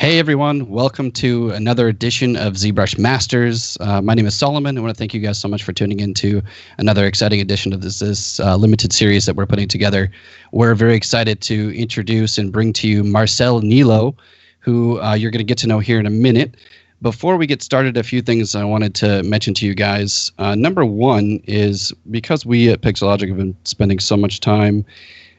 Hey everyone, welcome to another edition of ZBrush Masters. My name is Solomon. I want to thank you guys so much for tuning in to another exciting edition of this limited series that we're putting together. We're very excited to introduce and bring to you Marcel Nilo, who you're going to get to know here in a minute. Before we get started, a few things I wanted to mention to you guys. Number one is because we at Pixologic have been spending so much time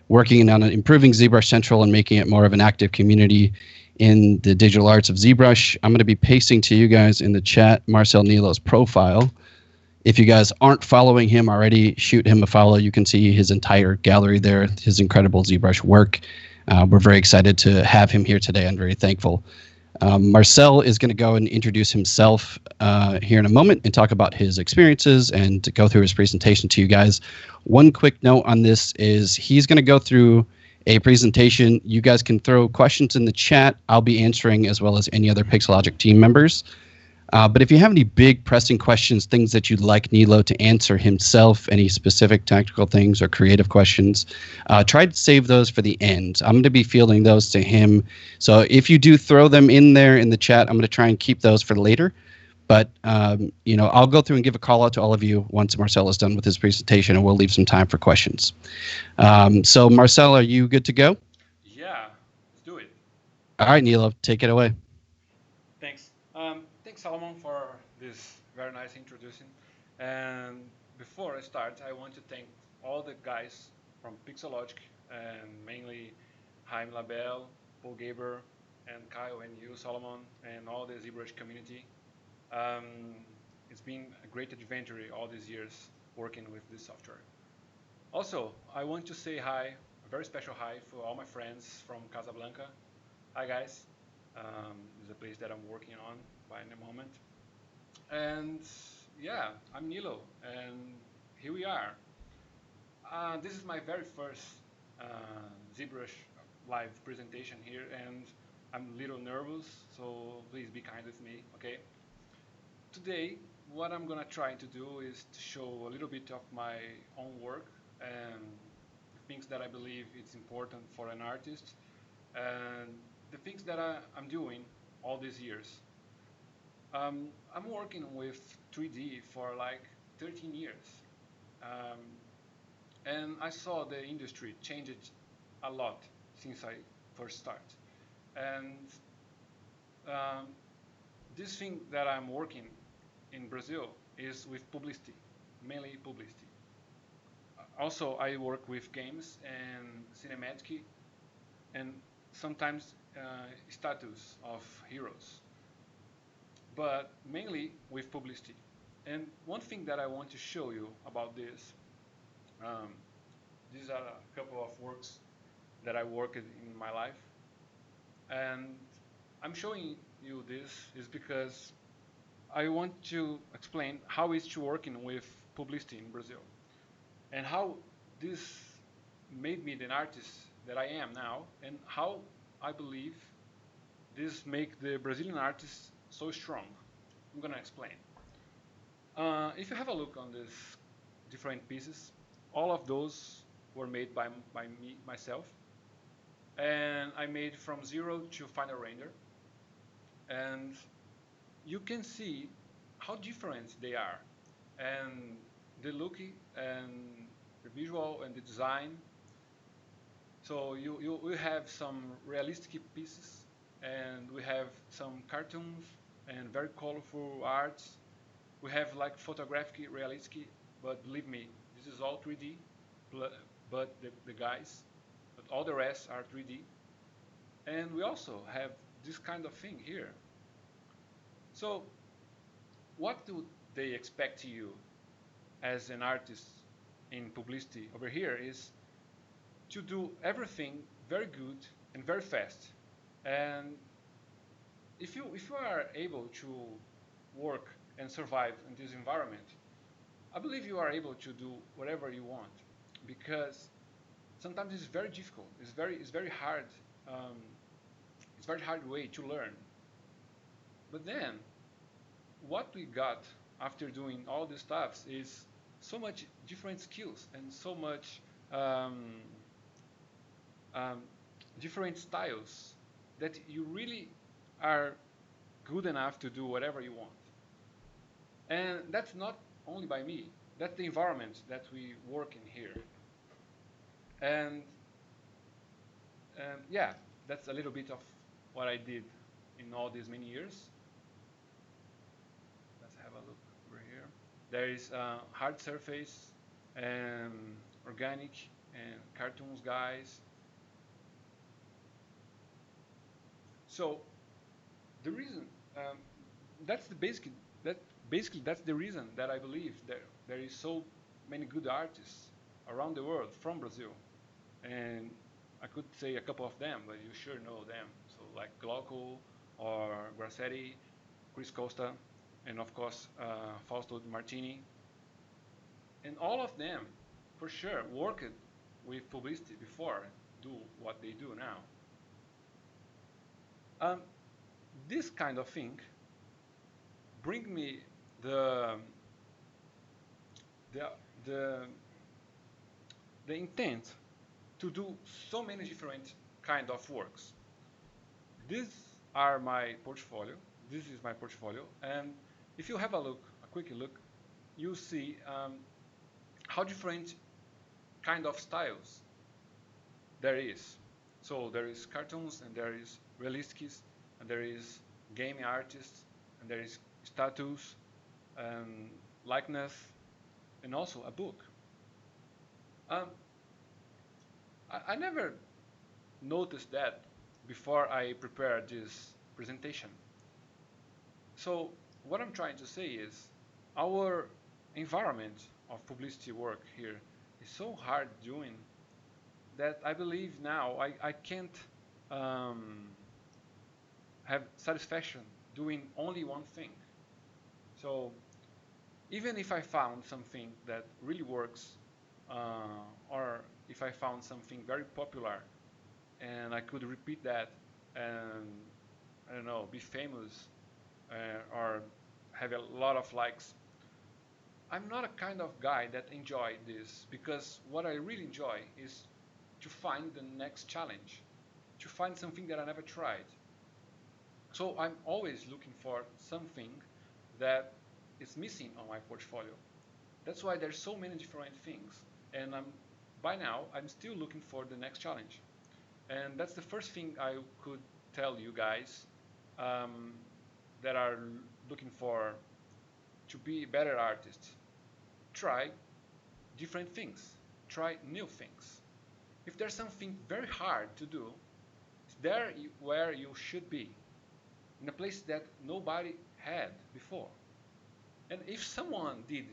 working on improving ZBrush Central and making it more of an active community in the digital arts of ZBrush. I'm going to be pasting to you guys in the chat Marcel Nilo's profile. If you guys aren't following him already, shoot him a follow. You can see his entire gallery there, his incredible ZBrush work. We're very excited to have him here today. I'm very thankful. Marcel is going to go and introduce himself here in a moment and talk about his experiences and to go through his presentation to you guys. One quick note on this is he's going to go through a presentation. You guys can throw questions in the chat. I'll be answering as well as any other Pixologic team members. But if you have any big pressing questions, things that you'd like Nilo to answer himself, any specific tactical things or creative questions, try to save those for the end. I'm going to be fielding those to him. So if you do throw them in there in the chat, I'm going to try and keep those for later. But, I'll go through and give a call out to all of you once Marcel is done with his presentation, and we'll leave some time for questions. So Marcel, are you good to go? Yeah, let's do it. All right, Nilo, take it away. Thanks. Thanks, Solomon, for this very nice introduction. And before I start, I want to thank all the guys from Pixologic, and mainly Jaime Labelle, Paul Gaber, and Kyle and you, Solomon, and all the ZBrush community. It's been a great adventure all these years working with this software. Also, I want to say hi, a very special hi for all my friends from Casablanca. Hi guys, this is a place that I'm working on by the moment. And yeah, I'm Nilo, and here we are. This is my very first ZBrush live presentation here, and I'm a little nervous, so please be kind with me, okay? Today, what I'm gonna try to do is to show a little bit of my own work and the things that I believe it's important for an artist, and the things that I'm doing all these years. I'm working with 3D for like 13 years, um, and I saw the industry changed a lot since I first started. And um, this thing that I'm working in Brazil is with publicity, mainly publicity. Also, I work with games and cinematic, and sometimes status of heroes, but mainly with publicity. And one thing that I want to show you about this, um, these are a couple of works that I worked in my life, and I'm showing you this is because I want to explain how it's working with publicity in Brazil and how this made me the artist that I am now, and how I believe this make the Brazilian artists so strong. I'm gonna explain. If you have a look on these different pieces, all of those were made by me myself, and I made from zero to final render, and you can see how different they are, and the look and the visual and the design. So we have some realistic pieces, and we have some cartoons and very colorful arts. We have like photographic realistic, but believe me, this is all 3D, but the guys, but all the rest are 3D. And we also have this kind of thing here. So what do they expect you as an artist in publicity over here is to do everything very good and very fast. And if you are able to work and survive in this environment, I believe you are able to do whatever you want, because sometimes it's very difficult. It's very hard. Um, it's very hard way to learn. But then what we got after doing all these stuffs is so much different skills and so much um, um, different styles that you really are good enough to do whatever you want. And that's not only by me, that's the environment that we work in here. And yeah, that's a little bit of what I did in all these many years. Let's have a look over here. There is hard surface, organic, and cartoons guys. So the reason that's the basic that basically that's the reason that I believe there is so many good artists around the world from Brazil, and I could say a couple of them, but you sure know them. So like Glauco or Grassetti, Chris Costa, and of course Fausto Martini, and all of them for sure worked with publicity before do what they do now. Um, this kind of thing bring me the the the the intent to do so many different kind of works. These are my portfolio. This is my portfolio, and if you have a quick look, you see how different kind of styles there is. So there is cartoons, and there is realistics, and there is gaming artists, and there is statues, and likeness, and also a book. Um, I never noticed that before I prepared this presentation. So what I'm trying to say is our environment of publicity work here is so hard doing that I believe now I can't um, have satisfaction doing only one thing. So even if I found something that really works, or if I found something very popular and I could repeat that and I don't know, be famous or have a lot of likes. I'm not a kind of guy that enjoy this because what I really enjoy is to find the next challenge, to find something that I never tried. So I'm always looking for something that is missing on my portfolio. That's why there's so many different things, and by now I'm still looking for the next challenge. And that's the first thing I could tell you guys um, that are looking for to be better artists. Try different things. Try new things. If there's something very hard to do, it's there where you should be, in a place that nobody had before. And if someone did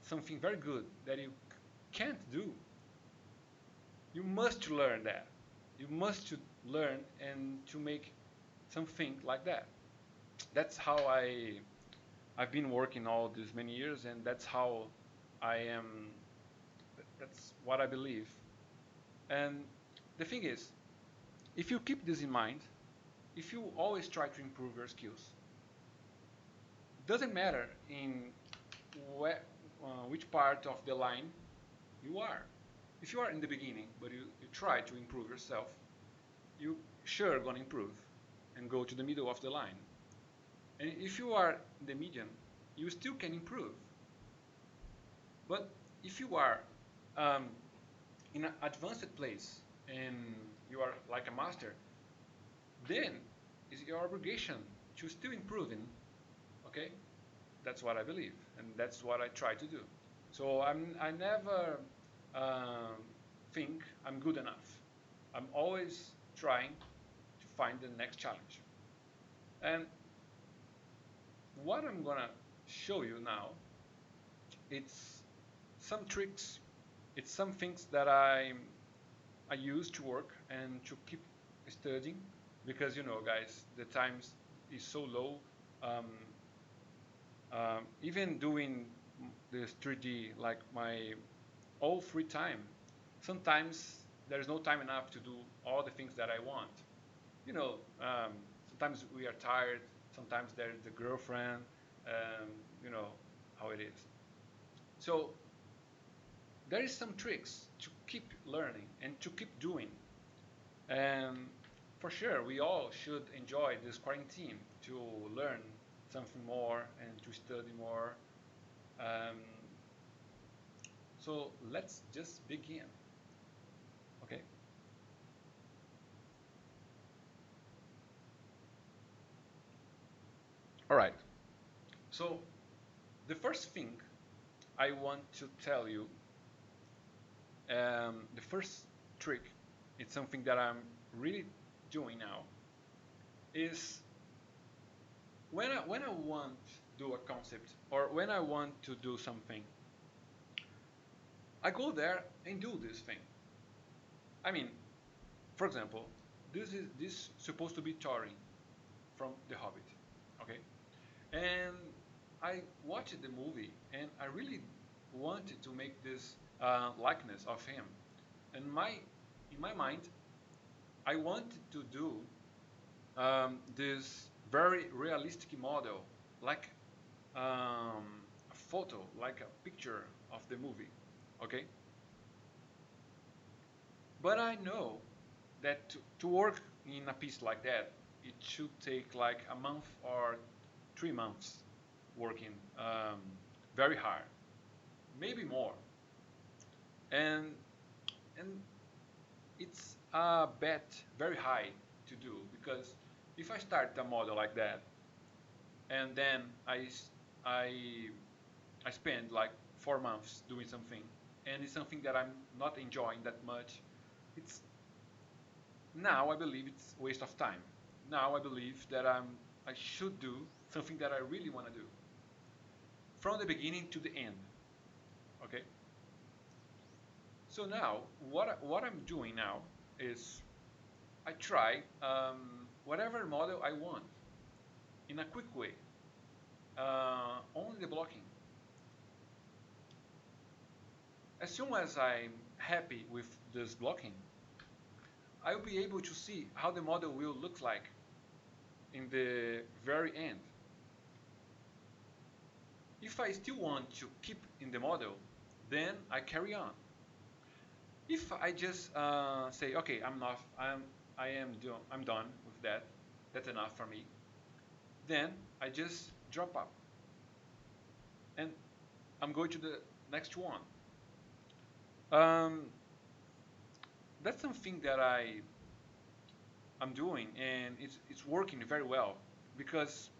something very good that you can't do, you must learn that. You must learn and to make something like that. That's how I've been working all these many years, and that's how I am. That's what I believe. And the thing is, if you keep this in mind, if you always try to improve your skills, doesn't matter in where, which part of the line you are. If you are in the beginning, but you try to improve yourself, you sure gonna improve and go to the middle of the line. And if you are in the median, you still can improve. But if you are um, in an advanced place and you are like a master, then it's your obligation to still improving. Okay, that's what I believe, and that's what I try to do. So I never um, think I'm good enough. I'm always trying to find the next challenge. And what I'm gonna show you now, it's some tricks, it's some things that I use to work and to keep studying because you know, guys, the times is so low. Um, Even doing this 3D, like my all free time, sometimes there's no time enough to do all the things that I want. You know, sometimes we are tired. Sometimes there's the girlfriend. You know how it is. So there is some tricks to keep learning and to keep doing. And for sure, we all should enjoy this quarantine to learn something more and to study more. Um, so let's just begin. Okay. All right. So the first thing I want to tell you, the first trick, it's something that I'm really doing now, is when I want to do a concept or when I want to do something, I go there and do this thing. I mean, for example, this supposed to be Thorin from The Hobbit, okay? And I watched the movie and I really wanted to make this likeness of him. And in my mind, I wanted to do this very realistic model, like a photo, like a picture of the movie, okay? But I know that to work in a piece like that, it should take like a month or 3 months working very hard, maybe more. And and it's a bet very high to do because if I start a model like that and then I I spend like 4 months doing something and it's something that I'm not enjoying that much, it's now I believe it's waste of time. Now I believe that I should do something that I really want to do from the beginning to the end. Okay. So now what I'm doing now is I try whatever model I want in a quick way. Only the blocking. As soon as I'm happy with this blocking, I'll be able to see how the model will look like in the very end. If I still want to keep in the model, then I carry on. If I just say, okay, I'm done with that. That's enough for me. Then I just drop up and I'm going to the next one. Um, that's something that I'm doing, and it's working very well because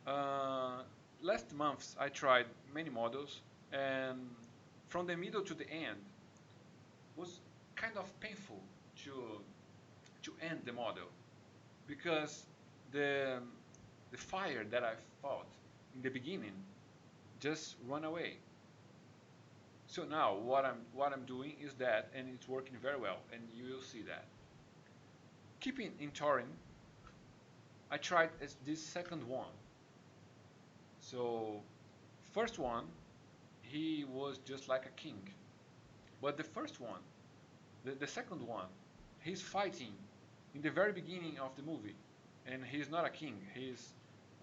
uh, last months I tried many models, and from the middle to the end was kind of painful to end the model because the the fire that I fought in the beginning just run away. So now what I'm doing is that, and it's working very well, and you will see that. Keeping in Torin, I tried as this second one. So first one, he was just like a king, but the first one, the second one, he's fighting in the very beginning of the movie, and he's not a king. He's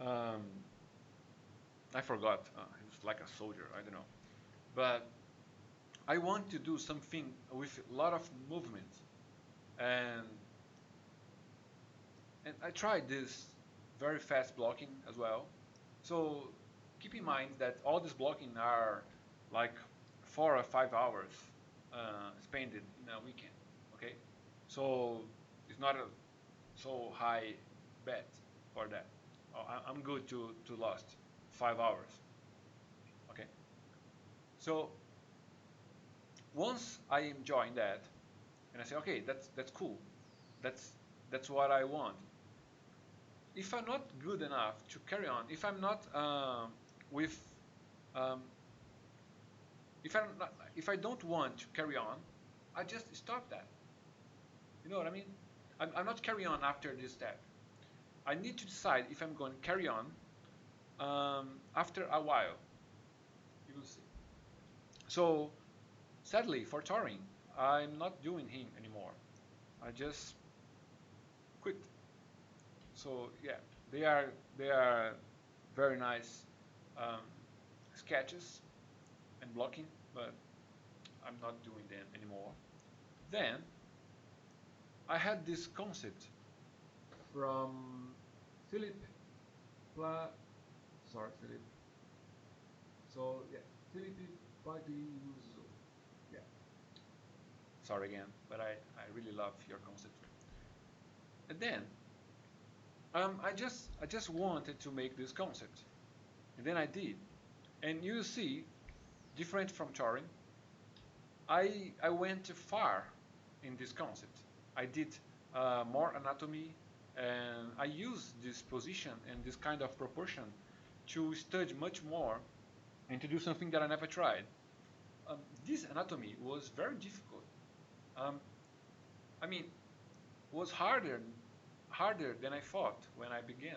um, I forgot. He's like a soldier. I don't know, but I want to do something with a lot of movement, and I tried this very fast blocking as well. So keep in mind that all this blocking are like 4 or 5 hours spent in a weekend. Okay, so it's not a so high bet for that. I'm good to last 5 hours. Okay, so once I enjoy that and I say, okay, that's cool, that's that's what I want. If I'm not good enough to carry on, if I'm not with um, if I don't want to carry on, I just stop that. You know what I mean? I'm not carry on after this step. I need to decide if I'm going to carry on after a while. You will see. So sadly for touring, I'm not doing him anymore. I just quit. So yeah, they are very nice um, sketches and blocking, but I'm not doing them anymore. Then I had this concept from Philip sorry, Philip. So yeah, Felipe Pagliuso. Yeah. Sorry again, but I really love your concept. And then I just wanted to make this concept, and then I did. And you see, different from Turing, I went far in this concept. I did more anatomy, and I use this position and this kind of proportion to study much more and to do something that I never tried. This anatomy was very difficult. Um, I mean, was harder than I thought when I began.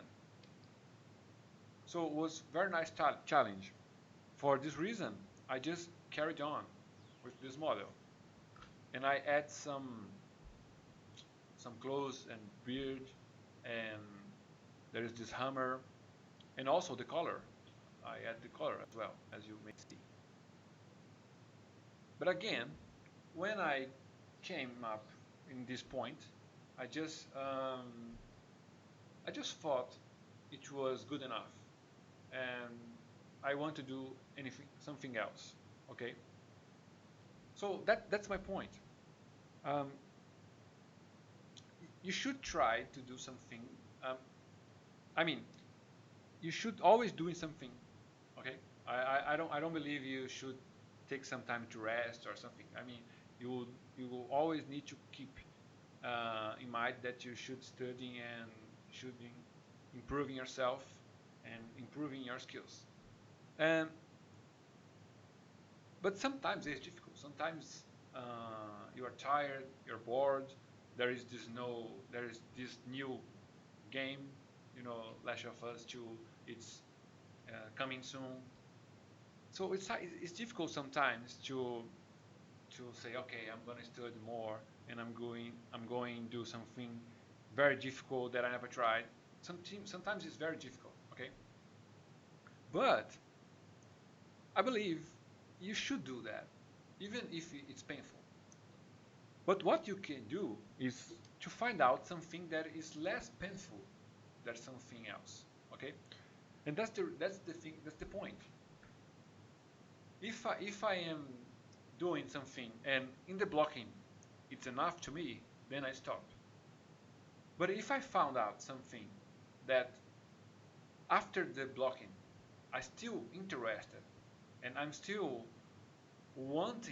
So it was very nice challenge. For this reason, I just carried on with this model, and I add some clothes and beard, and there is this hammer, and also the color. I add the color as well, as you may see. But again, when I came up in this point, I just um, I just thought it was good enough, and I want to do anything, something else. Okay, so that's my point. Um, you should try to do something. Um, I mean, you should always doing something. Okay, I don't believe you should take some time to rest or something. I mean, you will always need to keep in mind that you should study and should improving yourself and improving your skills. And but sometimes it's difficult. Sometimes you are tired, you're bored. There is this new game, Last of Us 2. It's coming soon. So it's difficult sometimes to say, okay, I'm gonna study more and I'm going to do something very difficult that I never tried. Sometimes it's very difficult, okay? But I believe you should do that, even if it's painful. But what you can do is to find out something that is less painful than something else, okay? And that's the thing. That's the point. If I am doing something and in the blocking it's enough to me, then I stop. But if I found out something that after the blocking I still interested and I'm still want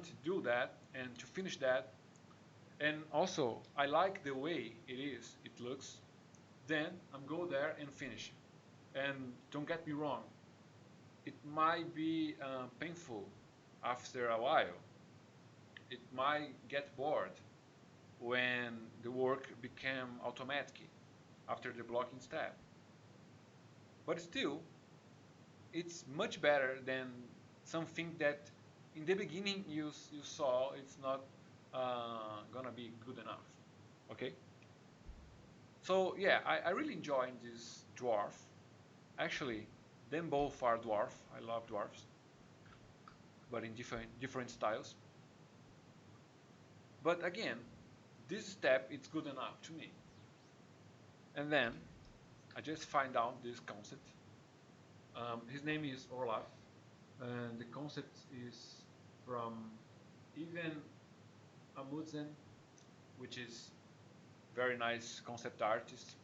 to do that and to finish that, and also I like the way it looks, then I'm go there and finish. And don't get me wrong, it might be painful after a while. It might get bored when the work became automatic after the blocking step. But still, it's much better than something that in the beginning you saw it's not gonna be good enough. Okay? So yeah, I really enjoy this dwarf. Actually, them both are dwarf. I love dwarfs, but in different styles. But again, this step it's good enough to me. And then I just find out this concept. His name is Olaf, and the concept is from Even Amundsen, which is very nice concept artist.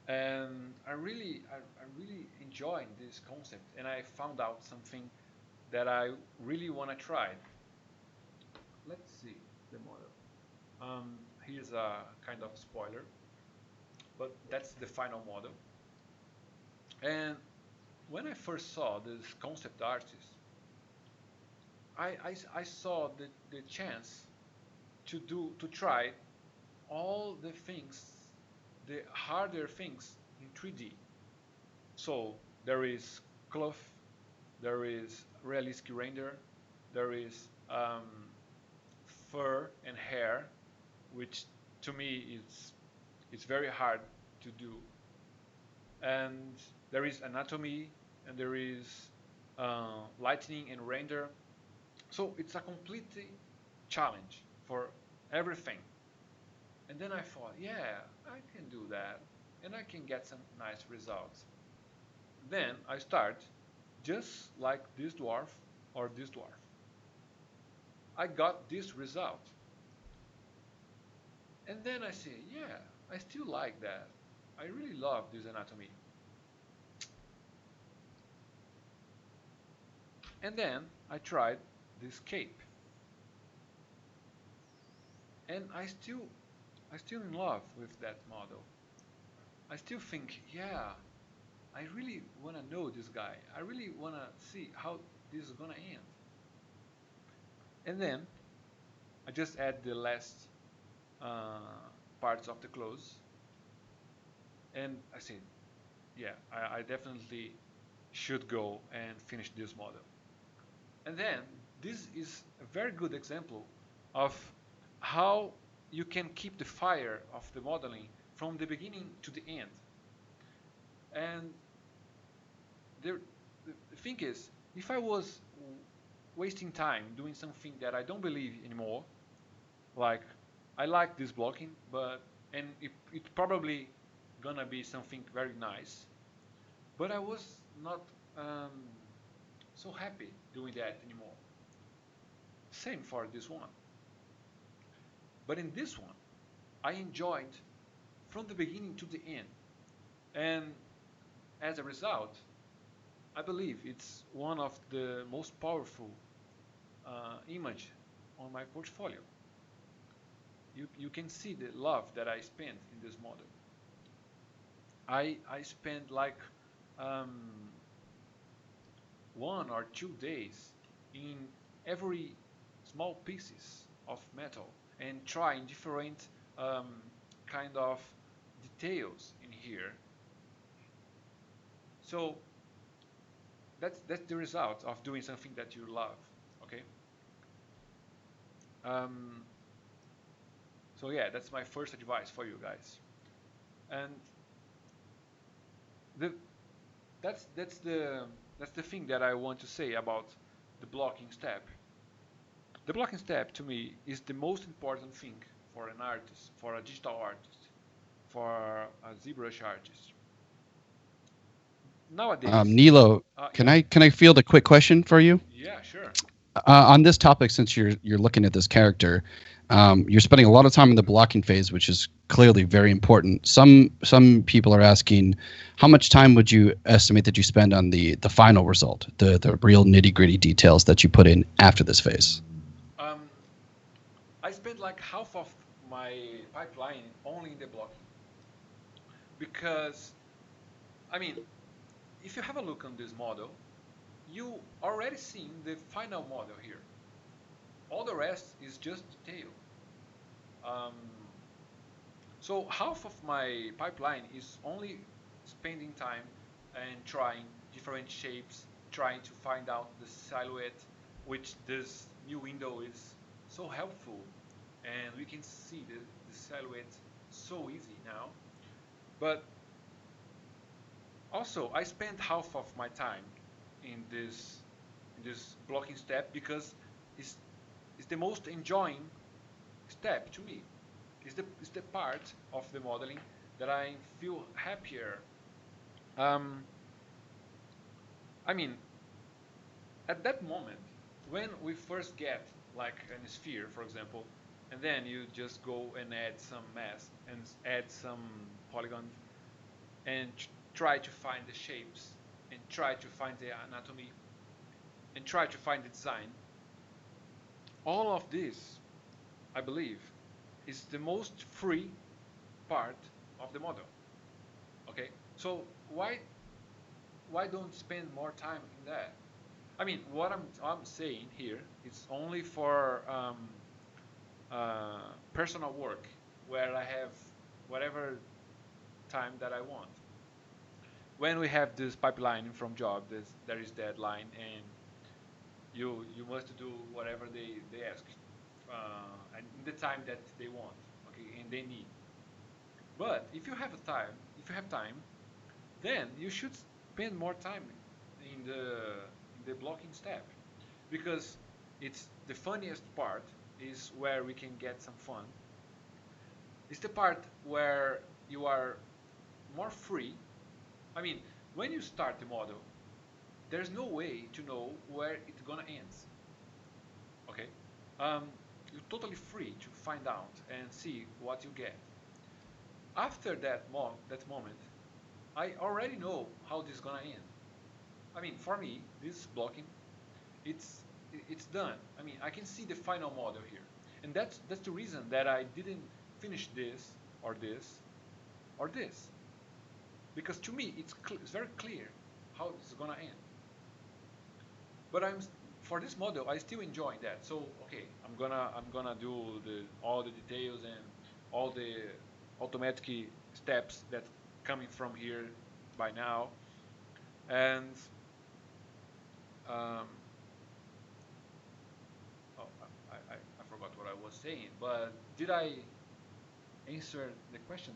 And I really enjoy this concept, and I found out something that I really want to try. Let's see the model. Here's a kind of spoiler, but that's the final model. And when I first saw this concept artist, I saw the chance to try all the things, the harder things in 3D. So there is cloth, there is realistic render, there is fur and hair, which to me it's very hard to do, and there is anatomy, and there is lightning and render. So it's a completely challenge for everything. And then I thought, yeah, I can do that, and I can get some nice results. Then I start just like this dwarf or this dwarf. I got this result. And then I say, yeah, I still like that. I really love this anatomy. And then I tried this cape. And I still in love with that model. I still think, yeah, I really want to know this guy. I really want to see how this is going to end. And then I just add the last parts of the clothes. And I said, yeah, I definitely should go and finish this model. And then this is a very good example of how you can keep the fire of the modeling from the beginning to the end. And the thing is, if I was wasting time doing something that I don't believe anymore, like I like this blocking, but and it probably gonna be something very nice, but I was not so happy doing that anymore. Same for this one. But in this one, I enjoyed from the beginning to the end. And as a result, I believe it's one of the most powerful image on my portfolio. You can see the love that I spent in this model. I spent like um, 1 or 2 days in every small pieces of metal and trying different kind of details in here. So that's the result of doing something that you love. Okay. Um, so yeah, that's my first advice for you guys. And the that's the thing that I want to say about the blocking step. The blocking step to me is the most important thing for an artist, for a digital artist, for a ZBrush artist. Nowadays, Nilo, yeah, can I field a quick question for you? yeah, sure. On this topic, since you're looking at this character, you're spending a lot of time in the blocking phase, which is clearly very important. Some people are asking, how much time would you estimate that you spend on the final result, the real nitty gritty details that you put in after this phase? Um, I spent like half of my pipeline only in the blocking because, I mean, if you have a look on this model, you already seen the final model here. All the rest is just detail. Um, so half of my pipeline is only spending time and trying different shapes, trying to find out the silhouette, which this new window is so helpful. And we can see the silhouette so easy now. But also, I spend half of my time in this blocking step because it's, it's the most enjoying step to me. It's the part of the modeling that I feel happier. Um, I mean, at that moment, when we first get like an sphere, for example, and then you just go and add some mask and add some polygons and try to find the shapes and try to find the anatomy and try to find the design. All of this, I believe, is the most free part of the model. Okay, so why don't spend more time in that? I mean, what I'm saying here is only for personal work where I have whatever time that I want. When we have this pipeline from job, there is deadline, and you must do whatever they ask, and in the time that they want, okay, and they need. But if you have time, then you should spend more time in the blocking step because it's the funniest part is where we can get some fun. It's the part where you are more free. I mean, when you start the model, there's no way to know where it's gonna end. Okay, you're totally free to find out and see what you get. After that moment, I already know how this is gonna end. I mean, for me, this blocking, it's it's done. I mean, I can see the final model here, and that's the reason that I didn't finish this or this or this, because to me it's very clear how this is gonna end. But for this model, I still enjoy that. So okay, I'm gonna do all the details and all the automatic steps that coming from here by now, and um, oh, I forgot what I was saying, but did I answer the question?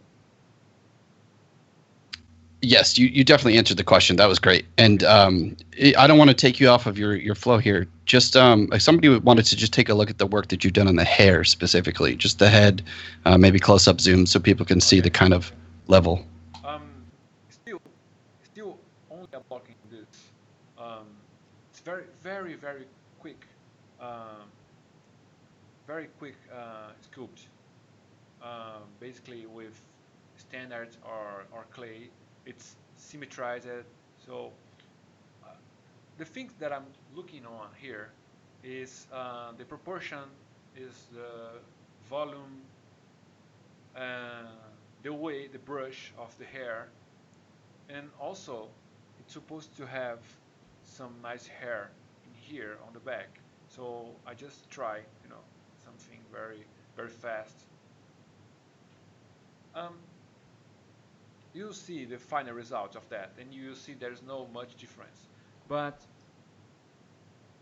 Yes, you definitely answered the question. That was great. And Okay. I don't want to take you off of your flow here. Just if somebody wanted to just take a look at the work that you've done on the hair specifically, just the head, maybe close up zoom so people can see Okay. the kind of Okay. level. Um, still, still only unlocking this. Um, it's very quick, um, very quick sculpt. Basically with standards or clay, it's symmetrized. So uh, the things that I'm looking on here is the proportion, is the volume, the way the brush of the hair, and also it's supposed to have some nice hair in here on the back. So I just try, something very fast. Um, you'll see the final result of that, and you'll see there's no much difference. But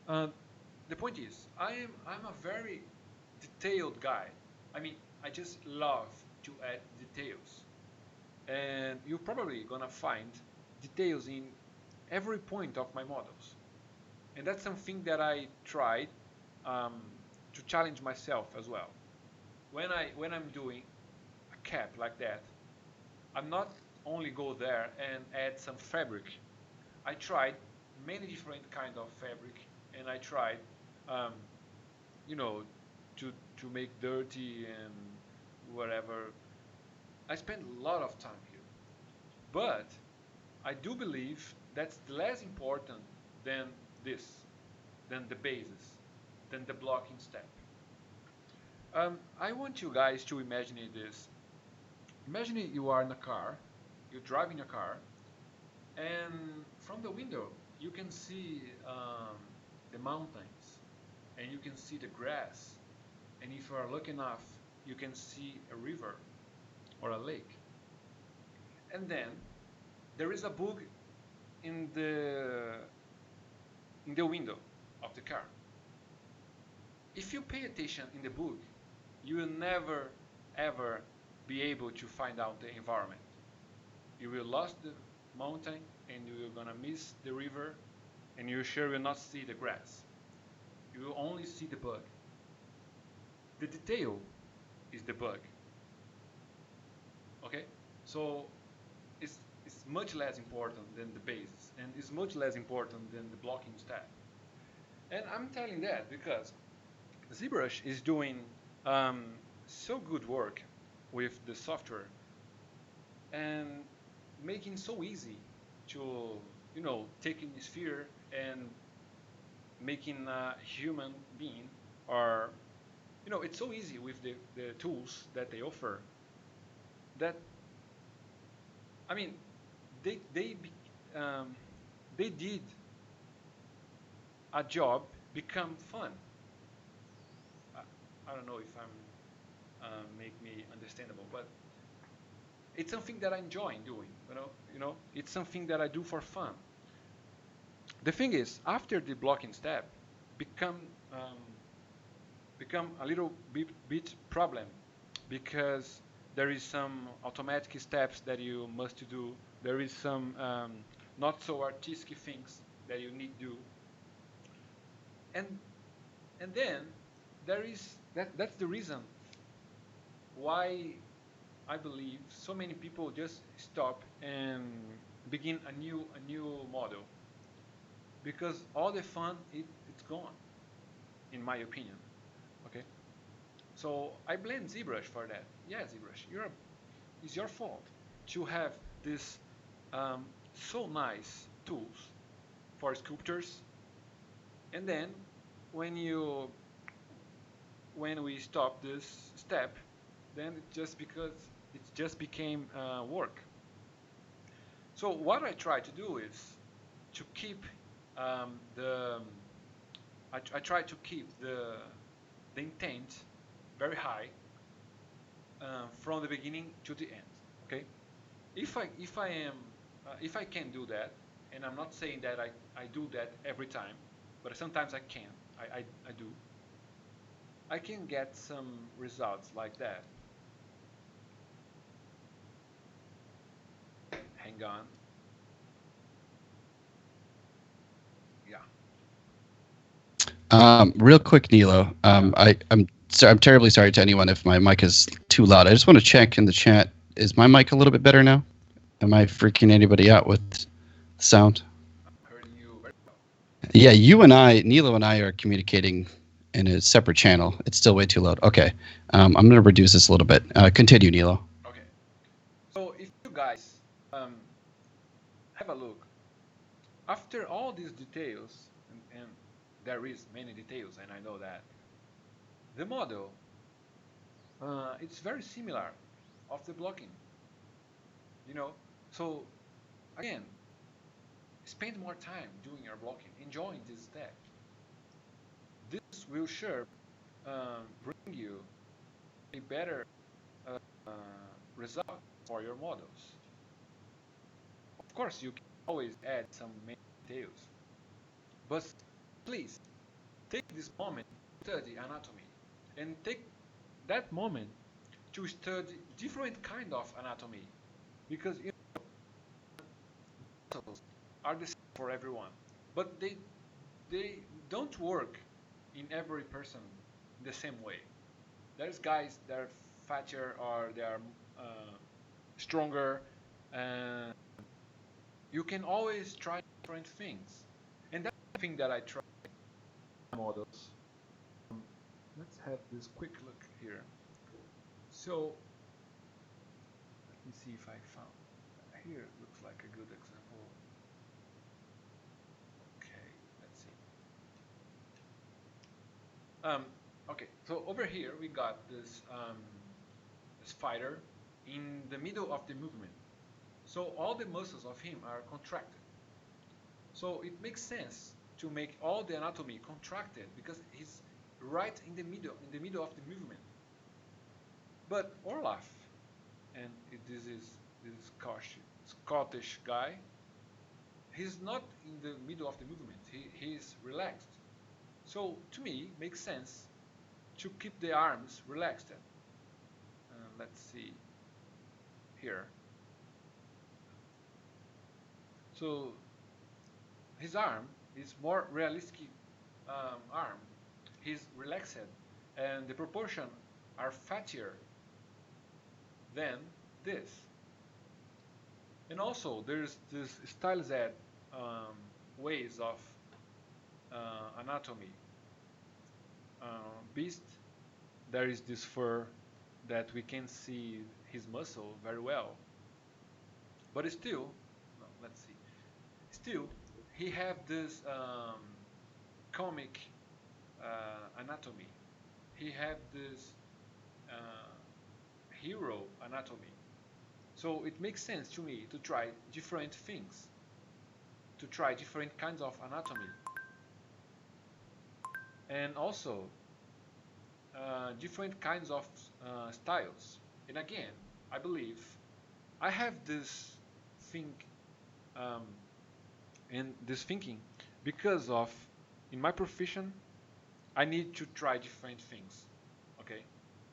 uh, the point is, I'm a very detailed guy. I mean, I just love to add details, and you're probably gonna find details in every point of my models. And that's something that I tried um, to challenge myself as well. When I'm doing a cap like that, I'm not only go there and add some fabric. I tried many different kind of fabric, and I tried, um, you know, to make dirty and whatever. I spent a lot of time here, but I do believe that's less important than this, than the basis, than the blocking step. I want you guys to imagine this. Imagine you are in a car, you're driving a car, and from the window you can see the mountains, and you can see the grass, and if you are lucky enough, you can see a river or a lake. And then there is a bug in the window of the car. If you pay attention in the book, you will never ever be able to find out the environment. You will lose the mountain, and you are gonna miss the river, and you sure will not see the grass. You will only see the bug. The detail is the bug. Okay? So it's much less important than the basis, and it's much less important than the blocking step. And I'm telling that because ZBrush is doing so good work with the software and making so easy to taking a sphere and making a human being, or it's so easy with the tools that they offer, that I mean um, they did a job become fun. I, I don't know if I'm make me understandable, but it's something that I enjoy doing. It's something that I do for fun. The thing is, after the blocking step, become become a little bit problem, because there is some automatic steps that you must do. There is some not so artistic things that you need to do, and then there is that's the reason why. I believe so many people just stop and begin a new model because all the fun it's gone, in my opinion. Okay, so I blame ZBrush for that. Yeah, ZBrush, it's your fault to have this so nice tools for sculptors, and then when you when we stop this step, then it just became work. So what I try to do is to keep the I try to keep the intent very high from the beginning to the end. Okay, if I can do that, and I'm not saying that I do that every time, but sometimes I can. I do. I can get some results like that. Hang on. Yeah. Real quick, Nilo. I'm terribly sorry to anyone if my mic is too loud. I just want to check in the chat. Is my mic a little bit better now? Am I freaking anybody out with sound? I'm hearing you very well. Yeah, you and I, Nilo and I, are communicating in a separate channel. It's still way too loud. Okay, I'm going to reduce this a little bit. Continue, Nilo. Okay. So if you guys have a look, after all these details, and there is many details, and I know that, the model, it's very similar of the blocking, you know. So again, spend more time doing your blocking, enjoying this step. This will sure bring you a better uh, result for your models. Of course, you can always add some main details, but please take this moment to study anatomy and take that moment to study different kind of anatomy because you know, muscles are the same for everyone, but they don't work in every person the same way. There's guys that are fatter or they are stronger, and you can always try different things. And that's the thing that I try models. Let's have this quick look here. So let me see if I found here. Looks like a good example. Okay, let's see. Um, okay, so over here we got this fighter in the middle of the movement. So all the muscles of him are contracted. So it makes sense to make all the anatomy contracted because he's right in the middle of the movement. But Orlaf, and this Scottish guy, he's not in the middle of the movement. He's relaxed. So to me, makes sense to keep the arms relaxed. Let's see here. So his arm is more realistic arm. He's relaxed, and the proportion are fattier than this. And also, there's this stylized ways of anatomy. Beast, there is this fur that we can see his muscle very well, but still, no, let's see. Still, he have this comic anatomy. He have this uh, hero anatomy. So it makes sense to me to try different things, to try different kinds of anatomy, and also different kinds of styles. And again, I believe I have this think um, and this thinking because of in my profession I need to try different things. Okay,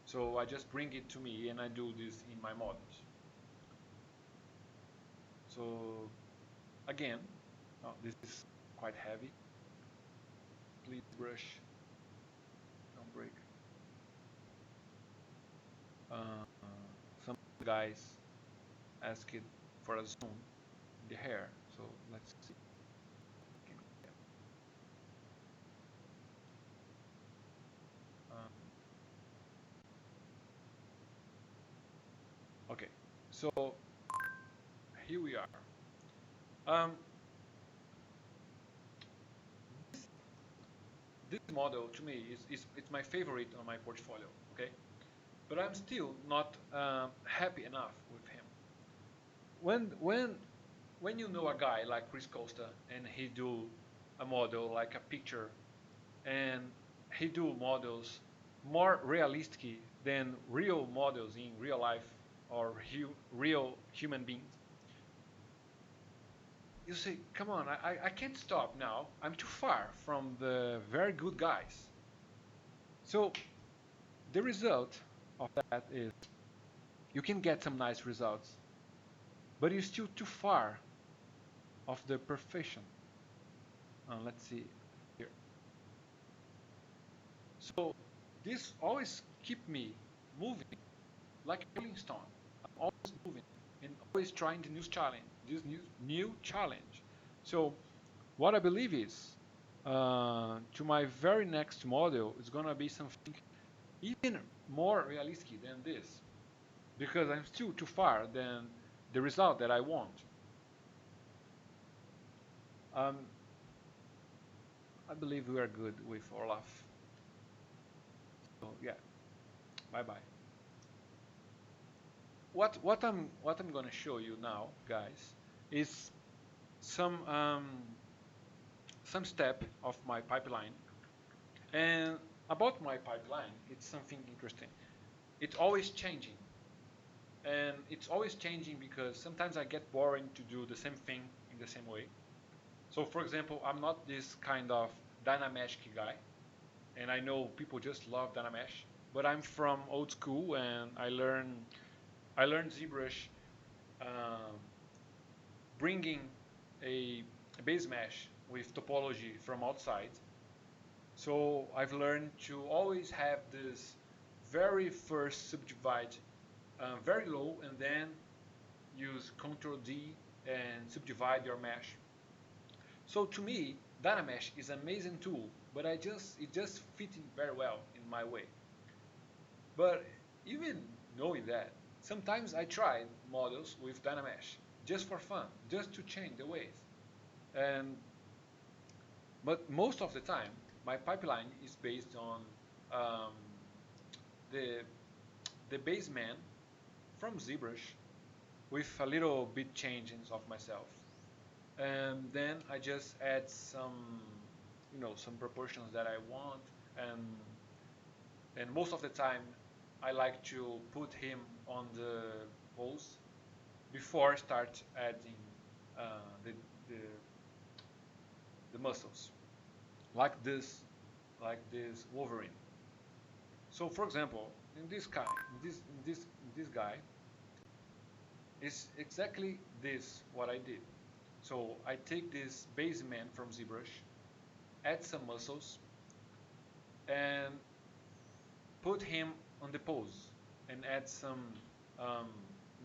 so I just bring it to me and I do this in my models. So again, oh, this is quite heavy. Please brush, don't break. Uh, some guys asked for a zoom in the hair. So let's see. Okay, so here we are. This model to me is it's my favorite on my portfolio. Okay, but I'm still not happy enough with him. When you know a guy like Chris Costa and he do a model like a picture, and he do models more realistic than real models in real life or real human beings, you say, come on, I can't stop now. I'm too far from the very good guys. So the result of that is you can get some nice results, but you're still too far of the perfection. Let's see here. So this always keep me moving like a rolling stone. I'm always moving and always trying the new challenge, this new challenge. So what I believe is to my very next model is gonna be something even more realistic than this, because I'm still too far than the result that I want. Um, I believe we are good with Olaf. So yeah, bye bye. What I'm gonna show you now, guys, is some some step of my pipeline. And about my pipeline, it's something interesting. It's always changing, and it's always changing because sometimes I get boring to do the same thing in the same way. So for example, I'm not this kind of Dynamesh guy, and I know people just love Dynamesh, but I'm from old school and I learned ZBrush um, bringing a base mesh with topology from outside. So I've learned to always have this very first subdivide very low, and then use Ctrl D and subdivide your mesh. So to me, Dynamesh is an amazing tool, but it just fitting very well in my way. But even knowing that, sometimes I try models with Dynamesh just for fun, just to change the ways. And but most of the time, my pipeline is based on um, the the base man from ZBrush with a little bit changes of myself. And then I just add some, some proportions that I want, and most of the time I like to put him on the pose before I start adding uh, the, the the muscles, like this Wolverine. So for example, in this guy, in this guy, is exactly this what I did. So I take this base man from ZBrush, add some muscles, and put him on the pose, and add some um,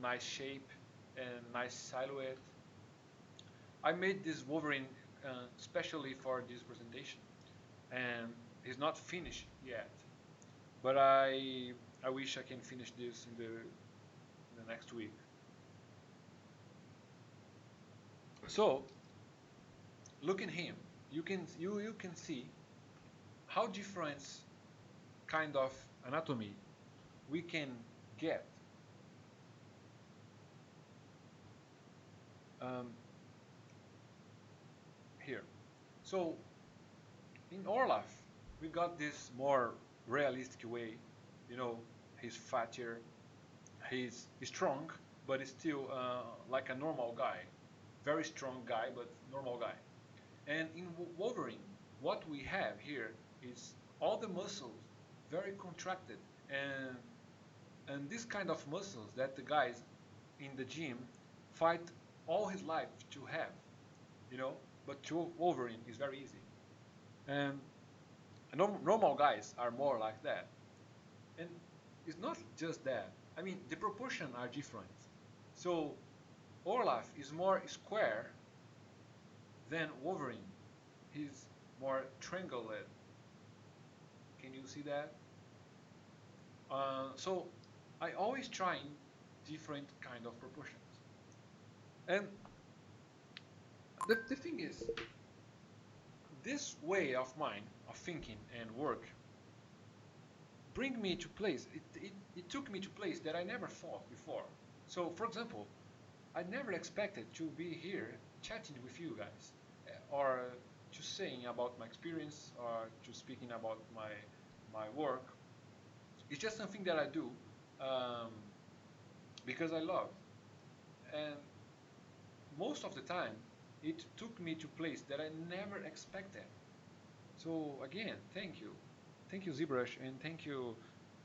nice shape and nice silhouette. I made this Wolverine especially for this presentation, and he's not finished yet. But I wish I can finish this in the next week. So look at him. You can see how different kind of anatomy we can get. Um, here. So in Orlaf, we got this more realistic way. You know, he's fatter, he's strong, but he's still like a normal guy. Very strong guy, but normal guy. And in Wolverine, what we have here is all the muscles very contracted, and this kind of muscles that the guys in the gym fight all his life to have, But to Wolverine is very easy, and normal guys are more like that. And it's not just that. I mean, the proportions are different. So Olaf is more square than Wolverine. He's more triangular. Can you see that? So I always trying different kind of proportions. And the thing is, this way of mine of thinking and work bring me to place. It took me to place that I never thought before. So, for example, I never expected to be here chatting with you guys, or to saying about my experience, or to speaking about my work. It's just something that I do um, because I love, and most of the time, it took me to place that I never expected. So again, thank you ZBrush, and thank you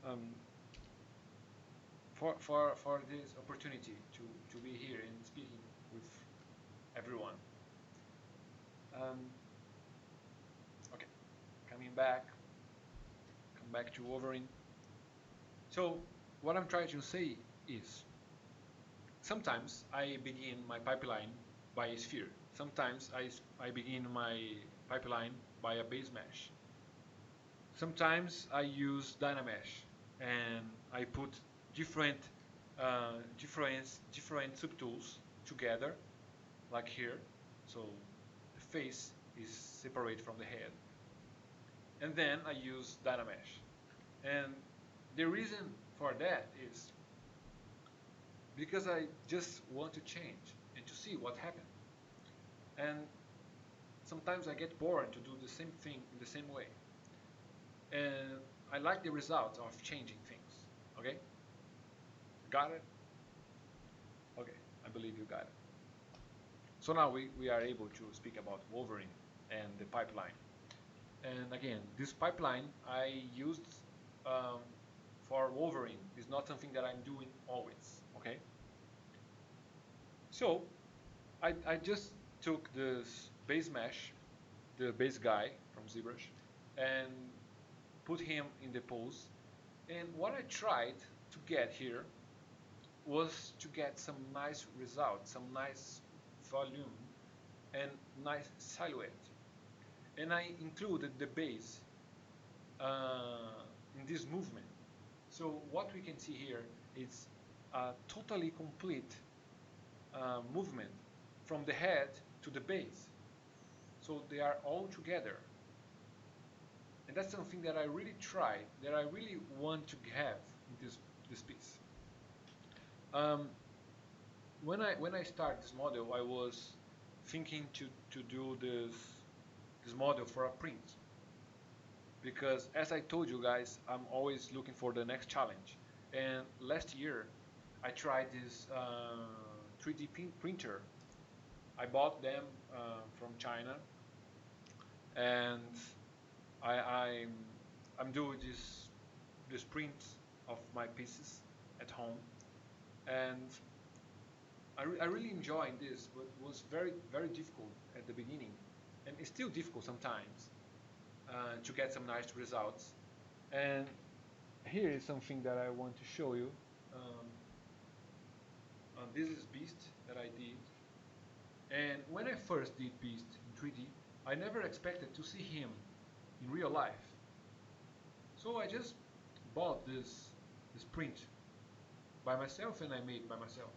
um, for this opportunity to be here and speaking with everyone. Um, okay, coming back, come back to Wolverine. So what I'm trying to say is sometimes I begin my pipeline by a sphere. Sometimes I begin my pipeline by a base mesh. Sometimes I use Dynamesh and I put different different subtools together, like here. So the face is separate from the head, and then I use Dynamesh. And the reason for that is because I just want to change and to see what happened. And sometimes I get bored to do the same thing in the same way. And I like the result of changing things. Okay? Got it? Okay, I believe you got it. So now we are able to speak about Wolverine and the pipeline. And again, this pipeline I used um, for Wolverine is not something that I'm doing always. Okay? So I just took this base mesh, the base guy from ZBrush, and put him in the pose. And what I tried to get here was to get some nice results, some nice volume and nice silhouette. And I included the base in this movement. So what we can see here is a totally complete movement from the head to the base. So they are all together. And that's something that I really try, that I really want to have in this piece. Um, when I start this model, I was thinking to do this model for a print, because as I told you guys, I'm always looking for the next challenge. And last year, I tried this 3D printer. I bought them from China, and I I'm doing this print of my pieces at home, and I really enjoyed this, but it was very difficult at the beginning, and it's still difficult sometimes to get some nice results. And here is something that I want to show you. Um, this is Beast that I did, and when I first did Beast in 3D, I never expected to see him in real life. So I just bought this print by myself and I made by myself.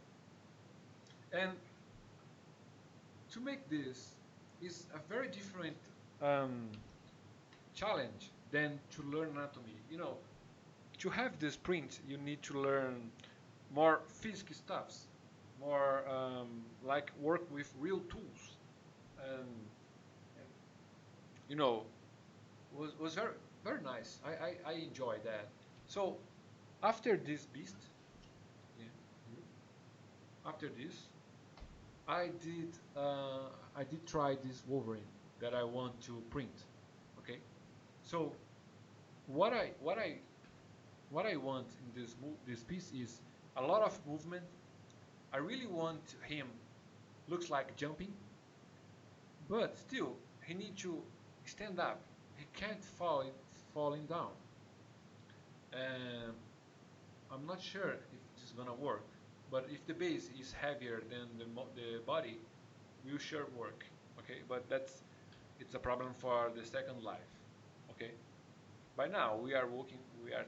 And to make this is a very different um, challenge than to learn anatomy. You know, to have this print, you need to learn more physical stuffs, more like work with real tools, and you know, was very nice. I enjoyed that. So after this beast, again here, after this, I did try this Wolverine that I want to print. Okay, so what I what I what I want in this piece is a lot of movement. I really want him looks like jumping, but still he needs to stand up. He can't falling down. And I'm not sure if gonna work. But if the base is heavier than the body, will sure work. Okay, but it's a problem for the second life. Okay, by now we are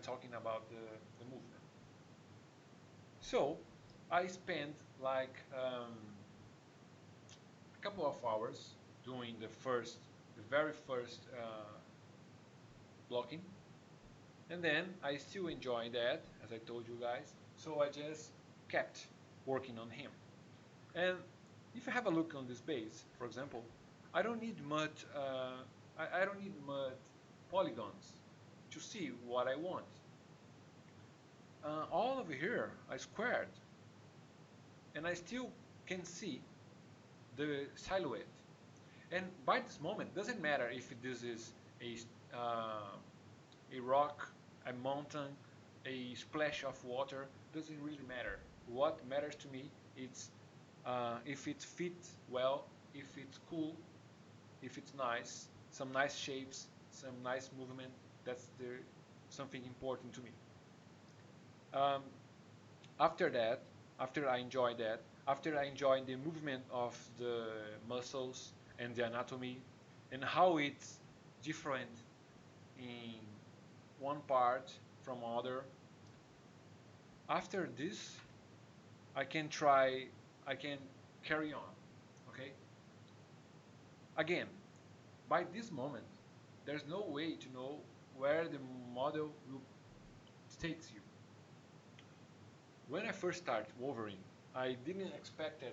talking about the movement. So I spent like a couple of hours doing the very first blocking, and then I still enjoy that, as I told you guys. So I just kept working on him. And if I have a look on this base, for example, I don't need much. I don't need much polygons to see what I want. All over here I squared, and I still can see the silhouette. And by this moment, doesn't matter if this is a rock, a mountain, a splash of water. Doesn't really matter. What matters to me is if it fits well, if it's cool, if it's nice, some nice shapes, some nice movement. That's something important to me. Um, after that, after I enjoy that, after I enjoy the movement of the muscles and the anatomy and how it's different in one part from other, after this I can try, I can carry on. Okay, again, by this moment there's no way to know where the model will takes you. When I first start Wolverine, I didn't expect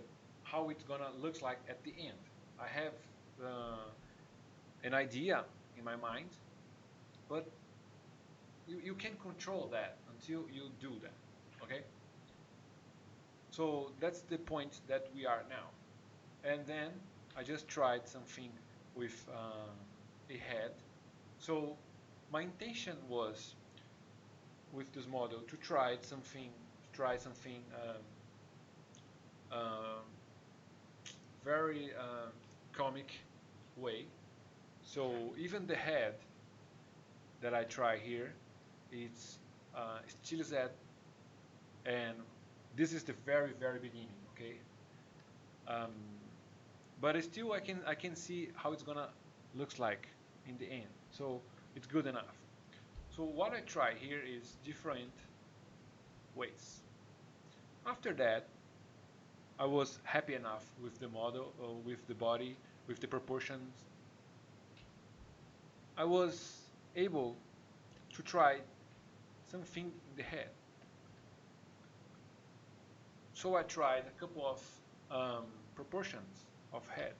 how it's gonna look like at the end. I have uh, an idea in my mind, but you can't control that until you do that. Okay, so that's the point that we are now. And then I just tried something with a head. So my intention was with this model to try something um, very comic way. So even the head that I try here, it's stylized, and this is the very beginning. Okay, um, but still I can see how it's gonna looks like in the end. So it's good enough. So what I try here is different ways. After that, I was happy enough with the model, with the body, with the proportions. I was able to try something in the head. So I tried a couple of proportions of head.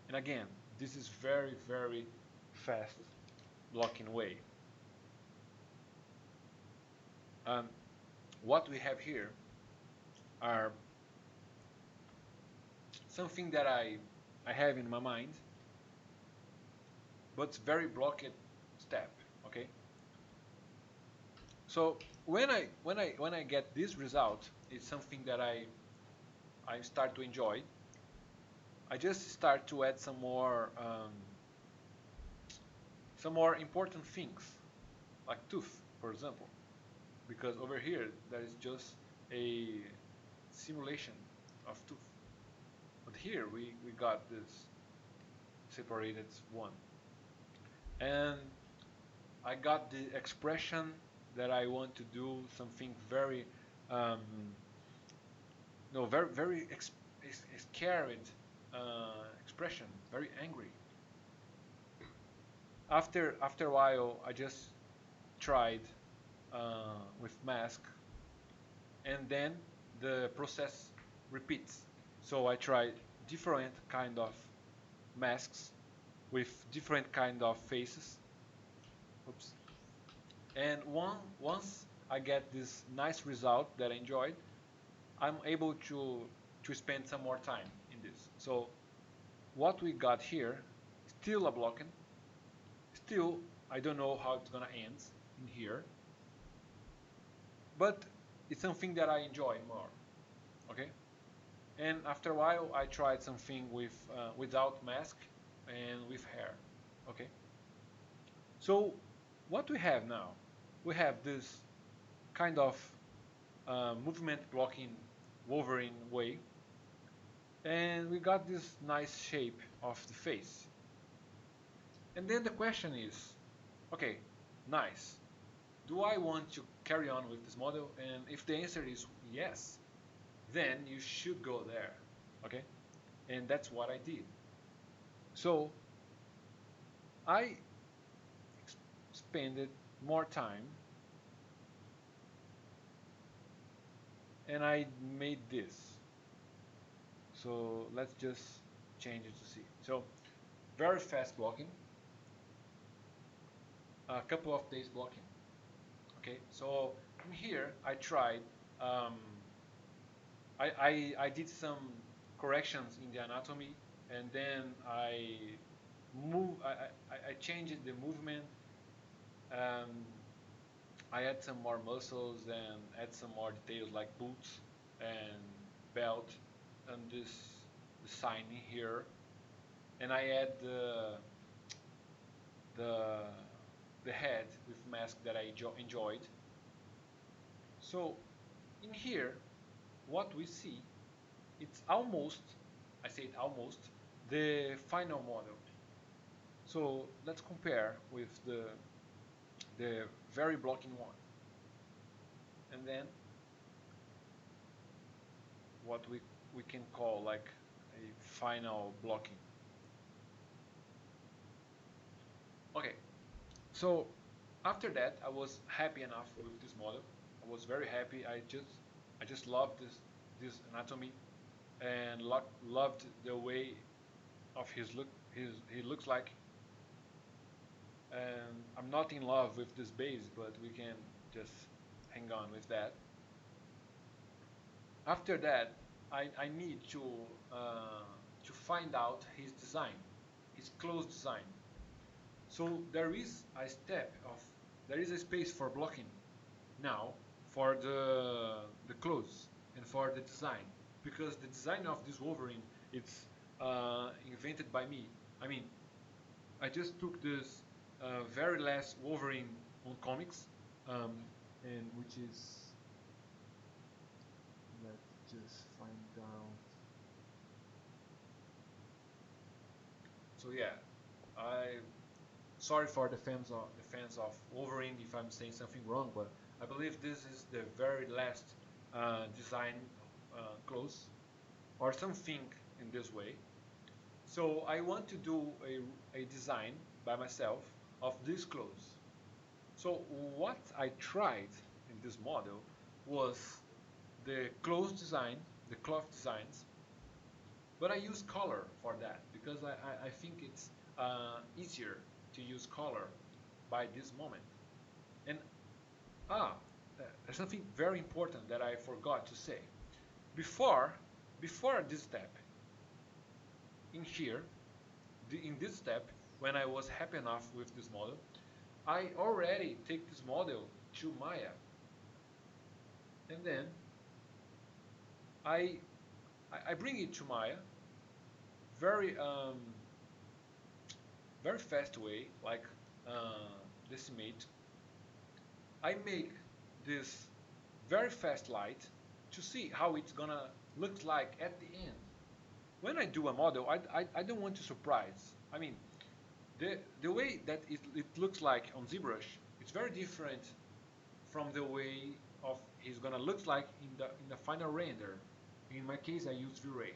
And again, this is very fast blocking way. Um, what we have here are something that I have in my mind, but it's very blocked step. Okay. So when I get this result, it's something that I start to enjoy. I just start to add some more important things, like tooth, for example, because over here there is just a simulation of tooth, but here we got this separated one, and I got the expression that I want to do something very no very scared expression, very angry. After a while, I just tried with mask, and then the process repeats. So I tried different kind of masks with different kind of faces. Oops. And once I get this nice result that I enjoyed, I'm able to spend some more time in this. So what we got here, still a blocking, still I don't know how it's gonna end in here, but it's something that I enjoy more. Okay, and after a while I tried something with without mask and with hair. Okay, so what we have now, we have this kind of movement blocking Wolverine way, and we got this nice shape of the face. And then the question is, okay, nice. Do I want to carry on with this model? And if the answer is yes, then you should go there, okay? And that's what I did. So I expended more time and I made this. So let's just change it to see. So very fast blocking, a couple of days blocking. Okay, so in here I tried, um, I did some corrections in the anatomy, and then I changed the movement. Um, I add some more muscles and add some more details like boots and belt and this the sign here, and I add the the head with mask that I enjoyed. So in here, what we see, it's almost, I say it almost, the final model. So let's compare with the very blocking one, and then what we can call like a final blocking. Okay, so after that, I was happy enough with this model. I was very happy. I just loved this anatomy and loved the way of his look. He looks like. And I'm not in love with this base, but we can just hang on with that. After that, I need to find out his design, his clothes design. So there is a space for blocking now for the clothes and for the design, because the design of this Wolverine it's invented by me. I mean, I just took this very last Wolverine on comics, um, and which is, let's just find out. So yeah, I sorry for the fans of Wolverine if I'm saying something wrong, but I believe this is the very last design close or something in this way. So I want to do a design by myself of these clothes. So what I tried in this model was the clothes design, the cloth designs, but I use color for that because I think it's easier to use color by this moment. And ah, there's something very important that I forgot to say. Before, before this step, in here, in this step, when I was happy enough with this model, I already take this model to Maya, and then I I bring it to Maya very very fast way, like decimate. I make this very fast light to see how it's gonna look like at the end. When I do a model, I don't want to surprise. I mean, the way that it looks like on ZBrush, it's very different from the way of he's gonna look like in the final render. In my case, I use V-Ray.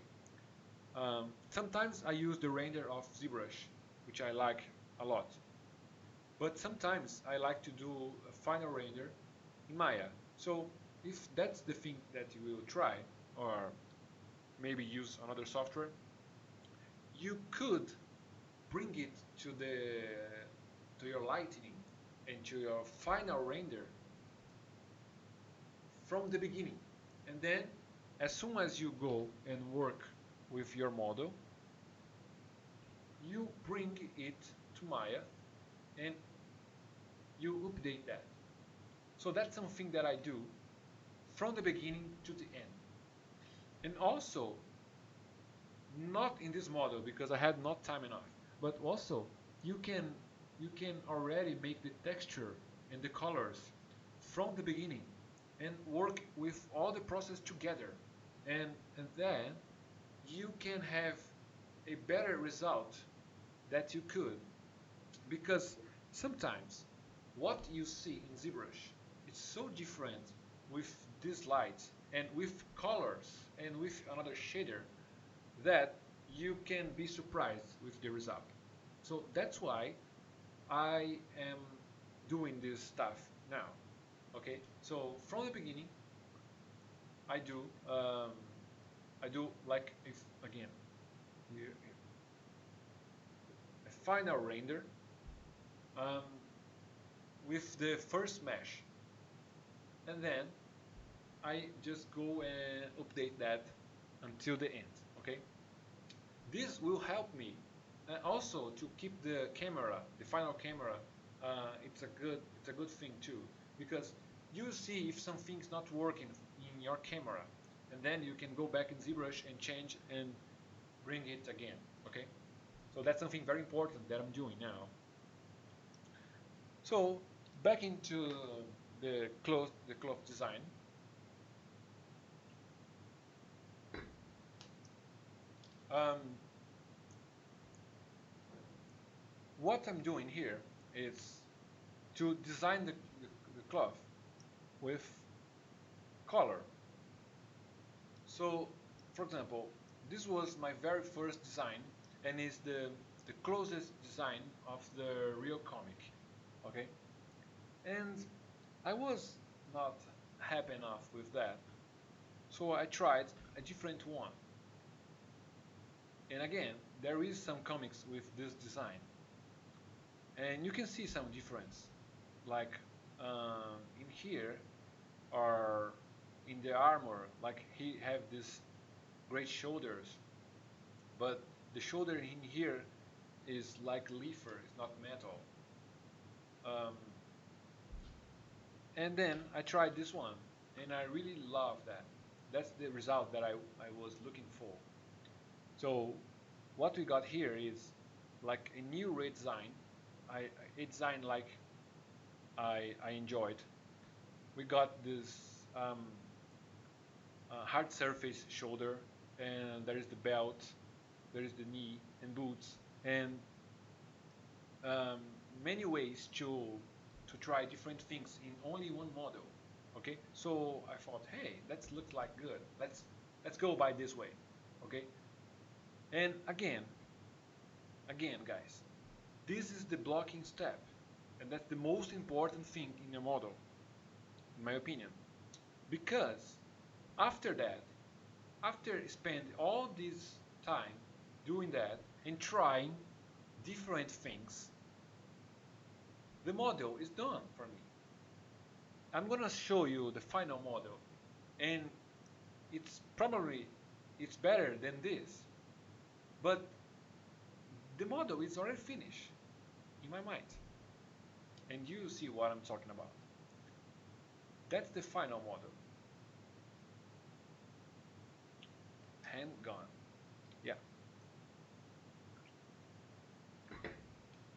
Sometimes I use the render of ZBrush, which I like a lot. But sometimes I like to do a final render in Maya. So if that's the thing that you will try, or maybe use another software, you could bring it to your lightning and to your final render from the beginning. And then as soon as you go and work with your model, you bring it to Maya and you update that. So that's something that I do from the beginning to the end. And also, not in this model because I had not time enough, but also you can you can already make the texture and the colors from the beginning. and work with all the process together, and then you can have a better result that you could, because sometimes what you see in ZBrush it's so different with these lights and with colors and with another shader that you can be surprised with the result. So that's why I am doing this stuff now. Okay, so from the beginning I do um, like, if again here a final render um, with the first mesh, and then I just go and update that until the end. Okay, this will help me also to keep the camera, the final camera. It's a good thing too, because you see if something's not working in your camera, and then you can go back in ZBrush and change and bring it again. Okay, so that's something very important that I'm doing now. So back into the cloth design. Um, what I'm doing here is to design the cloth with color. So, for example, this was my very first design and is the closest design of the real comic. Okay, and I was not happy enough with that, so I tried a different one. And again, there is some comics with this design, and you can see some difference, like in here or in the armor, like he have these great shoulders, but the shoulder in here is like leather, it's not metal. Um, and then I tried this one, and I really love that. That's the result that I was looking for. So what we got here is like a new redesign. A design like I enjoyed. We got this hard surface shoulder, and there is the belt, there is the knee and boots, and um, many ways to try different things in only one model. Okay, so I thought, hey, that looks like good. Let's go by this way. Okay, and again, guys, this is the blocking step, and that's the most important thing in your model, in my opinion, because after that, after spend all this time doing that and trying different things, the model is done for me. I'm gonna show you the final model, and it's probably it's better than this, but the model is already finished in my mind, and you see what I'm talking about. That's the final model. Hand gone. Yeah.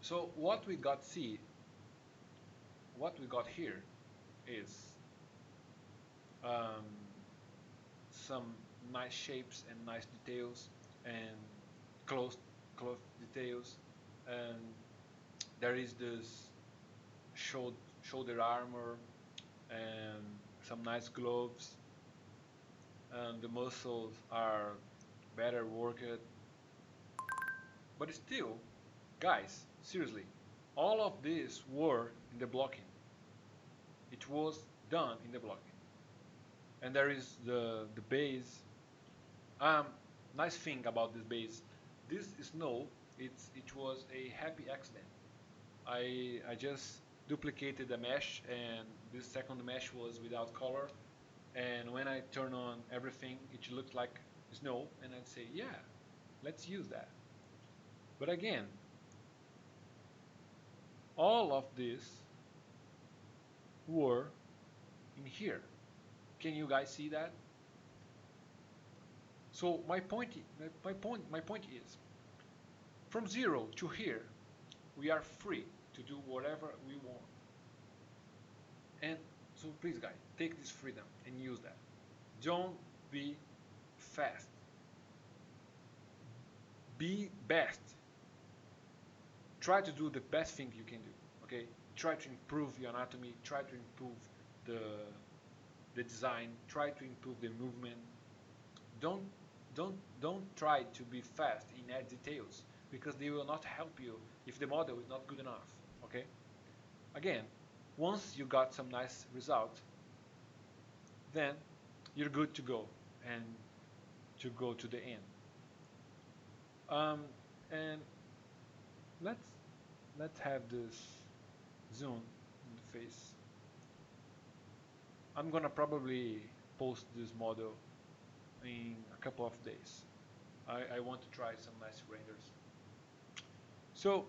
So what we got here is um, some nice shapes and nice details and close cloth details, and there is this shoulder armor and some nice gloves, and the muscles are better worked. But still, guys, seriously, all of this were in the blocking. It was done in the blocking, and there is the base. Um, Nice thing about this base, this snow, it was a happy accident. I just duplicated the mesh, and this second mesh was without color. And when I turn on everything, it looks like snow, and I'd say, yeah, let's use that. But again, all of this were in here. Can you guys see that? So my point is, from zero to here, we are free to do whatever we want. And So please guys, take this freedom and use that. Don't be fast. Be best. Try to do the best thing you can do. Okay? Try to improve your anatomy. Try to improve the design. Try to improve the movement. Don't try to be fast in add details, because they will not help you if the model is not good enough. Okay? Again, once you got some nice result, then you're good to go and to go to the end. And let's have this zoom in the face. I'm gonna probably post this model in a couple of days. I want to try some nice renders. So,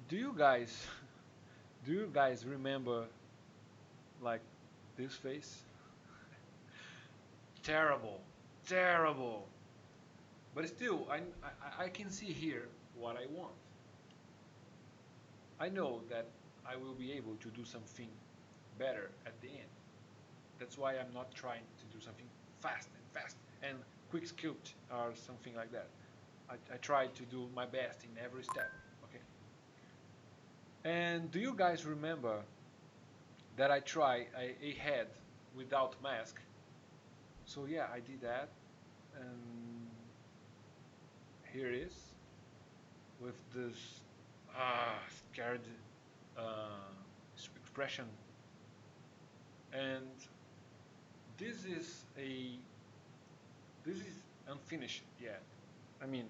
do you guys remember like this face? Terrible, terrible. But still, I can see here what I want. I know that I will be able to do something better at the end. That's why I'm not trying to do something fast and quick sculpt or something like that. I try to do my best in every step. Okay. And do you guys remember that I try a head without mask? So yeah, I did that, and here it is with this scared uh, expression. And this is unfinished yet. I mean,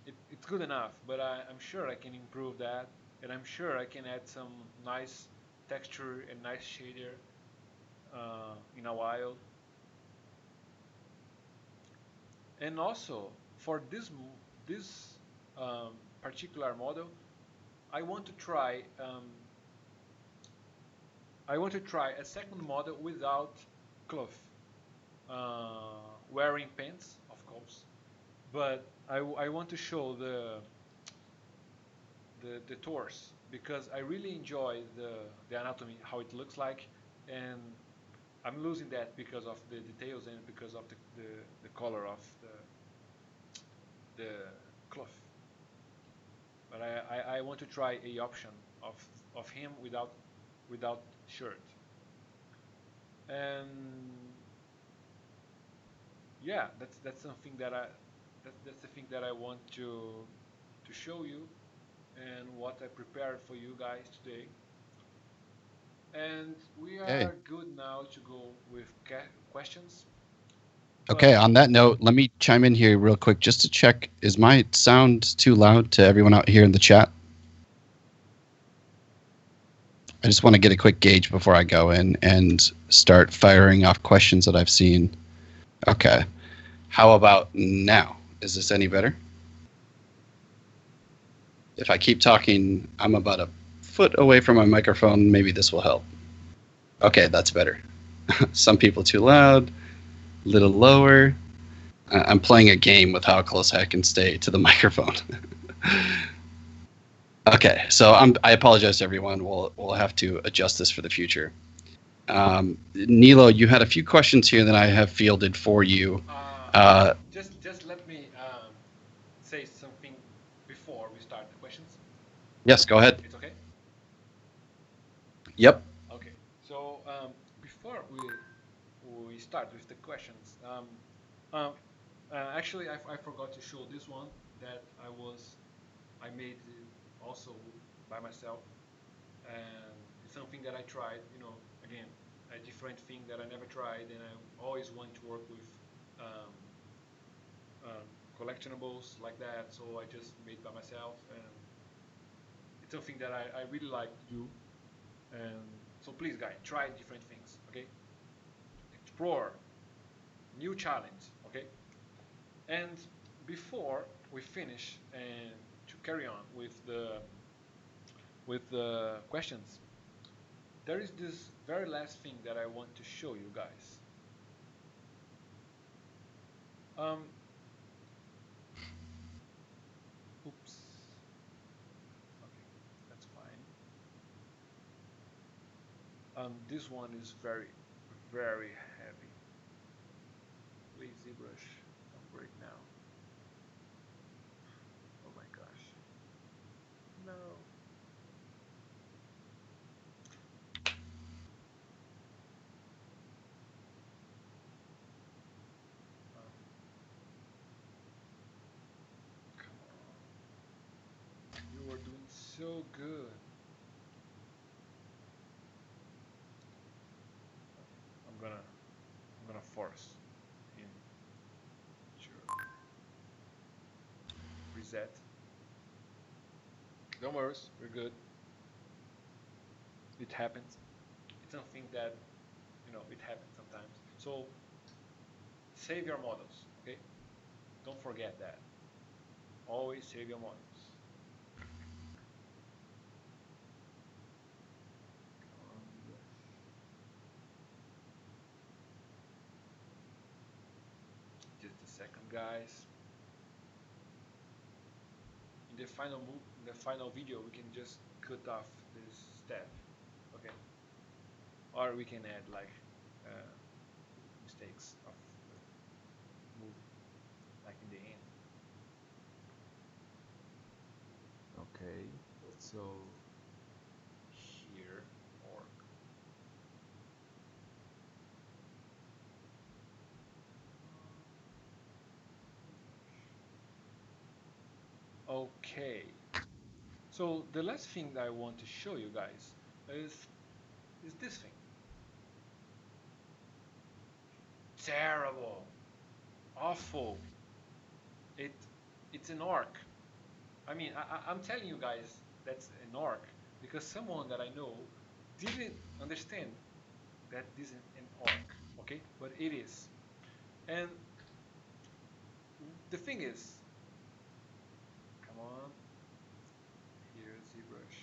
it's good enough, but I'm sure I can improve that, and I'm sure I can add some nice texture and nice shader in a while. And also for this particular model, I want to try a second model without cloth, wearing pants, of course, but I want to show the torso, because I really enjoy the anatomy, how it looks like, and I'm losing that because of the details and because of the color of the cloth. But I want to try a option of him without shirt. And yeah, that's something that that's the thing that I want to show you, and what I prepared for you guys today. And we Okay. are good now to go with questions. Okay, But on that note, let me chime in here real quick just to check. Is my sound too loud to everyone out here in the chat? I just want to get a quick gauge before I go in and start firing off questions that I've seen. Okay. How about now? Is this any better? If I keep talking, I'm about a foot away from my microphone. Maybe this will help. Okay, that's better. Some people too loud, a little lower. I'm playing a game with how close I can stay to the microphone. Okay, so I apologize to everyone. We'll have to adjust this for the future. Nilo, you had a few questions here that I have fielded for you. just let me say something before we start the questions. Yes, go ahead. It's okay? Yep. Okay. So before we start with the questions, actually I forgot to show this one that I made also by myself, and it's something that I tried. Again, a different thing that I never tried, and I always want to work with um, collectibles like that. So I just made by myself, and it's something that I really like to do. And so please, guys, try different things. Okay, explore new challenge. Okay, and before we finish and to carry on with the questions, there is this very last thing that I want to show you guys. Um, oops. Okay, that's fine. This one is very, very heavy. Please, ZBrush, don't break now. Oh my gosh. No. Come on. You are doing so good. Okay, I'm gonna force him to reset. Don't worry, we're good. It happens. It's something that, it happens sometimes. So save your models, okay? Don't forget that. Always save your models. Come on, ZBrush. Just a second, guys. In the final video, we can just cut off this step, okay? Or we can add like mistakes of the movie, like in the end. Okay, so here, orc. Okay, so the last thing that I want to show you guys is this thing. Terrible, awful. It's an orc. I mean, I'm telling you guys that's an orc because someone that I know didn't understand that this is an orc, okay? But it is. And the thing is, come on, here, ZBrush,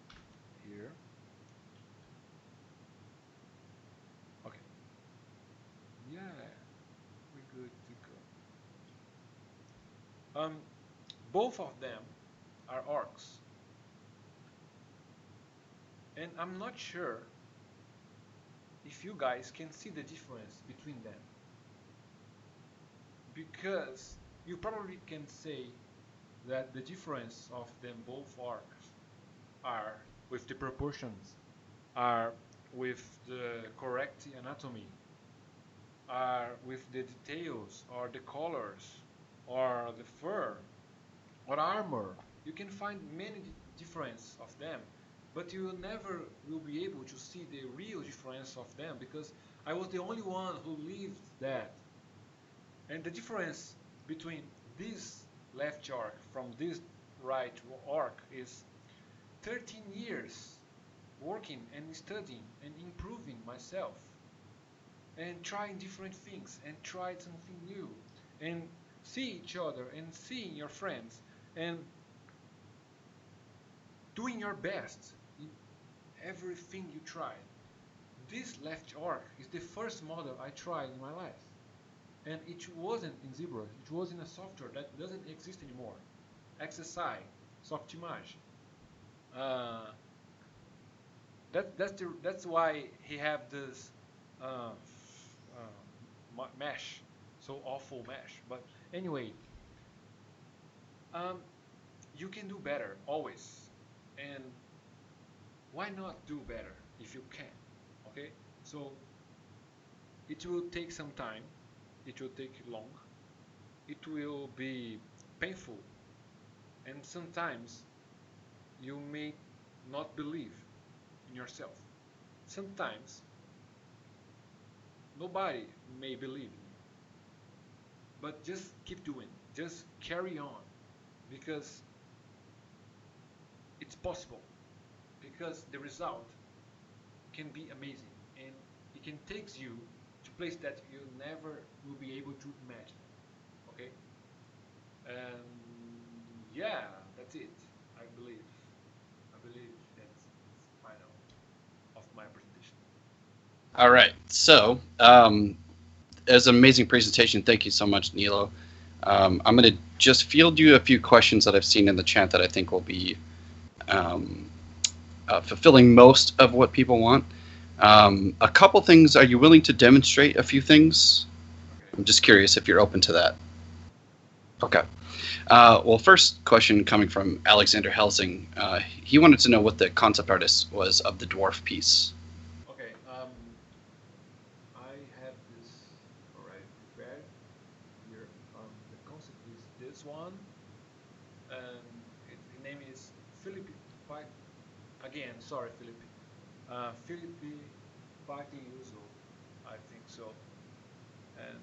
okay, here, okay, yeah, we're good to go. Both of them are orcs, and I'm not sure if you guys can see the difference between them, because you probably can say that the difference of them both orcs are with the proportions, are with the correct anatomy, are with the details or the colors or the fur or armor. You can find many difference of them, but you never will be able to see the real difference of them because I was the only one who lived that. And the difference between this left orc from this right orc is 13 years working and studying and improving myself and trying different things and try something new and see each other and seeing your friends and doing your best in everything you tried. This left orc is the first model I tried in my life. And it wasn't in ZBrush, it was in a software that doesn't exist anymore. XSI, Softimage. That's why he have this mesh, so awful mesh. But anyway, you can do better always, and why not do better if you can? Okay, so it will take some time, it will take long, it will be painful, and sometimes you may not believe in yourself. Sometimes nobody may believe in you. But just keep doing, just carry on because it's possible, because the result can be amazing and it can take you to place that you never will be able to imagine it. Okay? Yeah, that's it. I believe. I believe that's final of my presentation. All right. So, it was an amazing presentation. Thank you so much, Nilo. I'm going to just field you a few questions that I've seen in the chat that I think will be fulfilling most of what people want. A couple things. Are you willing to demonstrate a few things? Okay. I'm just curious if you're open to that. Okay. Well, first question coming from Alexander Helsing. He wanted to know what the concept artist was of the dwarf piece. Okay. I have this already prepared here. The concept is this one, and its name is Philippe. Again, sorry, Philippe. Philippe Pagliuso, I think so. And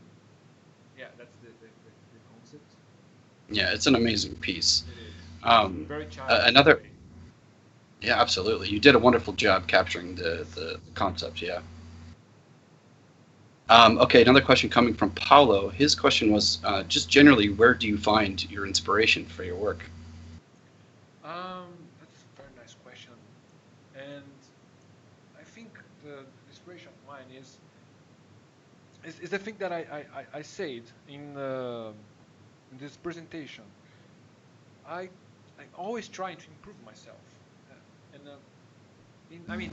yeah, that's the concept. Yeah, it's an amazing piece. It is. Very Another. challenging in a way. Yeah, absolutely. You did a wonderful job capturing the concept. Yeah. Okay, another question coming from Paulo. His question was just generally, where do you find your inspiration for your work? That's a very nice question. And I think the inspiration of mine is the thing that I said in this presentation. I I'm always trying to improve myself, and I mean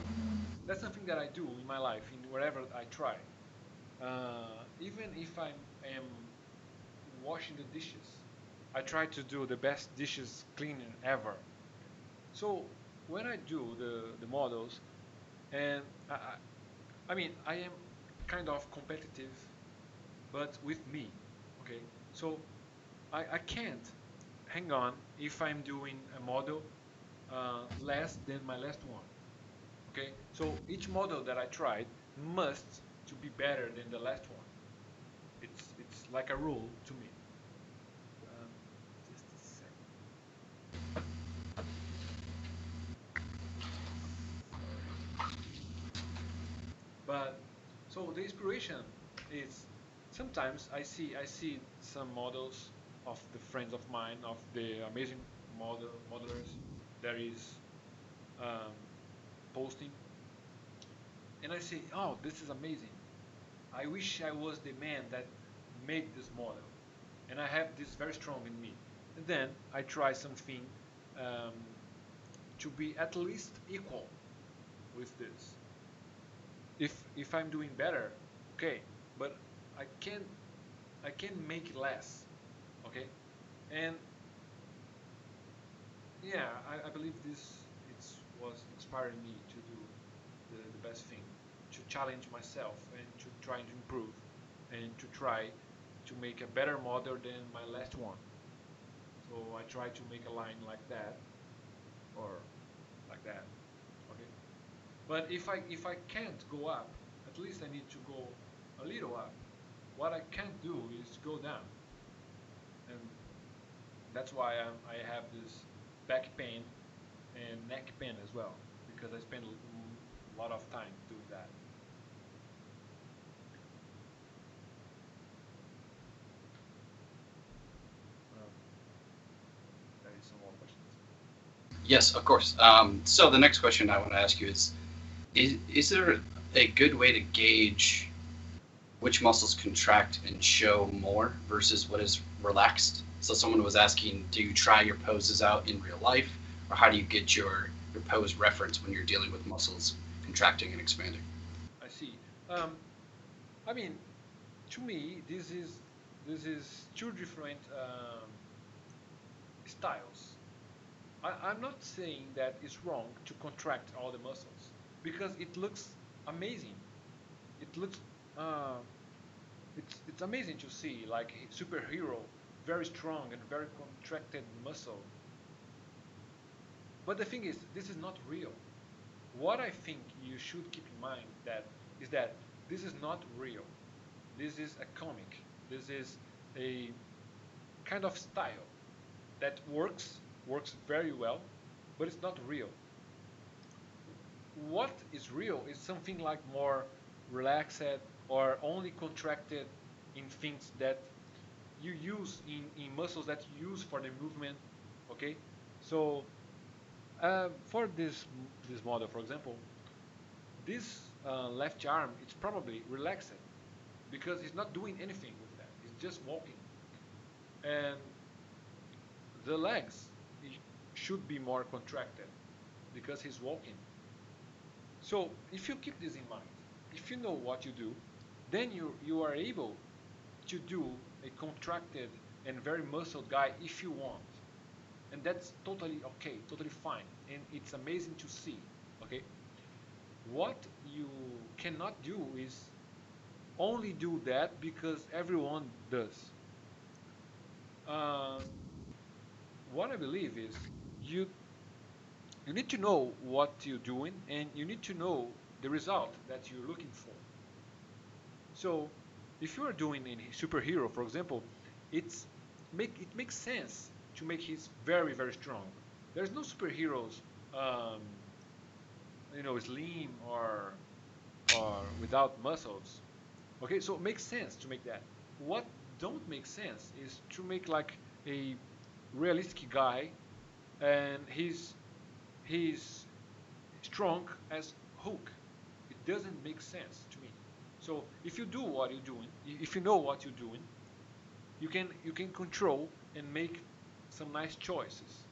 that's something that I do in my life, in wherever I try. Even if am washing the dishes, I try to do the best dishes cleaner ever. So when I do the models, and I mean I am kind of competitive, but with me. Okay, so I can't hang on if I'm doing a model less than my last one. Okay, so each model that I tried must to be better than the last one. It's like a rule to me. Um, just a second. Sorry. But so the inspiration is sometimes I see some models of the friends of mine, of the amazing modelers there is um, posting, and I say, oh, this is amazing. I wish I was the man that made this model, and I have this very strong in me. And then I try something um, to be at least equal with this. If I'm doing better, okay, but I can I can make less, okay, and yeah, I believe this was inspiring me to do the best thing, to challenge myself and to try to improve and to try to make a better model than my last one. So I try to make a line like that or like that, okay. But if I can't go up, at least I need to go a little up. What I can't do is go down, and that's why I have this back pain and neck pain as well, because I spend a lot of time doing that. Um, there is some more questions. Yes, of course. So the next question I want to ask you is there a good way to gauge which muscles contract and show more versus what is relaxed? So someone was asking, do you try your poses out in real life, or how do you get your pose reference when you're dealing with muscles contracting and expanding? I see. Um, I mean, to me, this is two different styles. I'm not saying that it's wrong to contract all the muscles because it looks amazing. It looks uh, it's amazing to see like a superhero very strong and very contracted muscle. But the thing is, this is not real. What I think you should keep in mind that is that this is not real. This is a comic. This is a kind of style that works very well, but it's not real. What is real is something like more relaxed or only contracted in things that you use in muscles that you use for the movement. Okay, so for this model, for example, this left arm it's probably relaxed because he's not doing anything with that. He's just walking, and the legs should be more contracted. because he's walking. So if you keep this in mind, if you know what you do, then you are able to do a contracted and very muscled guy if you want. And that's totally okay, totally fine. And it's amazing to see, okay? What you cannot do is only do that because everyone does. Uh, what I believe is you you need to know what you're doing and you need to know the result that you're looking for. So if you are doing a superhero, for example, it makes sense to make him very very strong. There's no superheroes, um, slim or without muscles. Okay, so it makes sense to make that. What don't make sense is to make like a realistic guy and he's strong as Hulk. It doesn't make sense to me. So if you do what you're doing, if you know what you're doing, you can control and make some nice choices,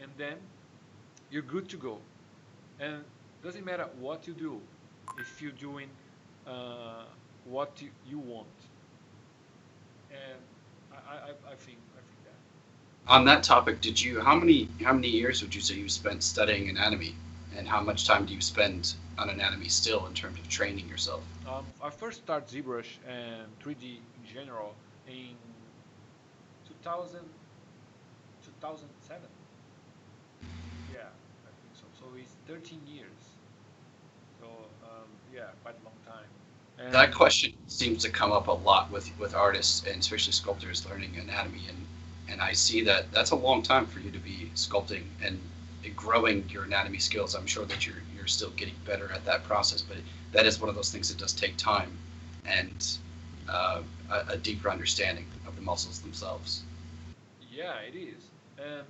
and then you're good to go. And doesn't matter what you do, if you're doing uh, what you want. And I think that. On that topic, how many years would you say you spent studying anatomy, and how much time do you spend on anatomy still in terms of training yourself? I first started ZBrush and 3D in general in 2000, 2007. Yeah, I think so. So it's 13 years. So yeah, quite a long time. That And question seems to come up a lot with artists and especially sculptors learning anatomy, and I see that that's a long time for you to be sculpting and growing your anatomy skills. I'm sure that you're still getting better at that process, but that is one of those things that does take time and a deeper understanding of the muscles themselves. yeah, it is. And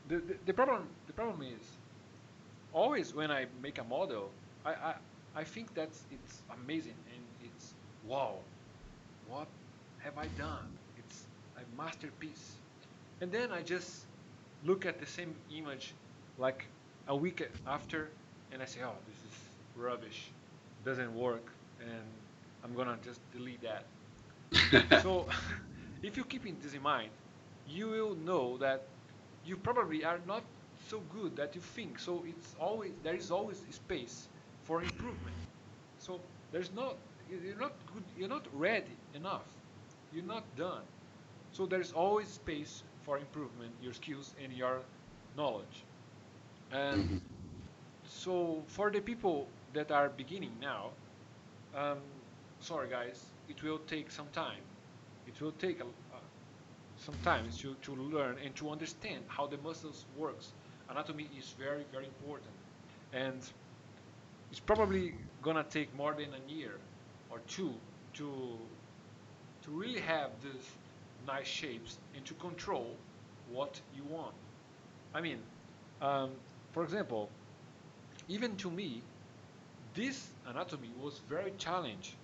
the problem is always when I make a model, I think it's amazing and it's wow, what have I done? It's a masterpiece. And then I just look at the same image like a week after and I say, oh, this is rubbish, doesn't work, and I'm gonna just delete that. So if you keep this in mind, you will know that you probably are not so good that you think. So there is always space for improvement. So there's not you're not good, you're not ready enough. You're not done. So there's always space for improvement, your skills and your knowledge. And Mhm. so for the people that are beginning now, um, sorry guys, it will take some time. It will take some time to learn and to understand how the muscles works. Anatomy is very very important, and it's probably gonna take more than a year or two to really have these nice shapes and to control what you want. I mean, um, for example, even to me, this anatomy was very challenging,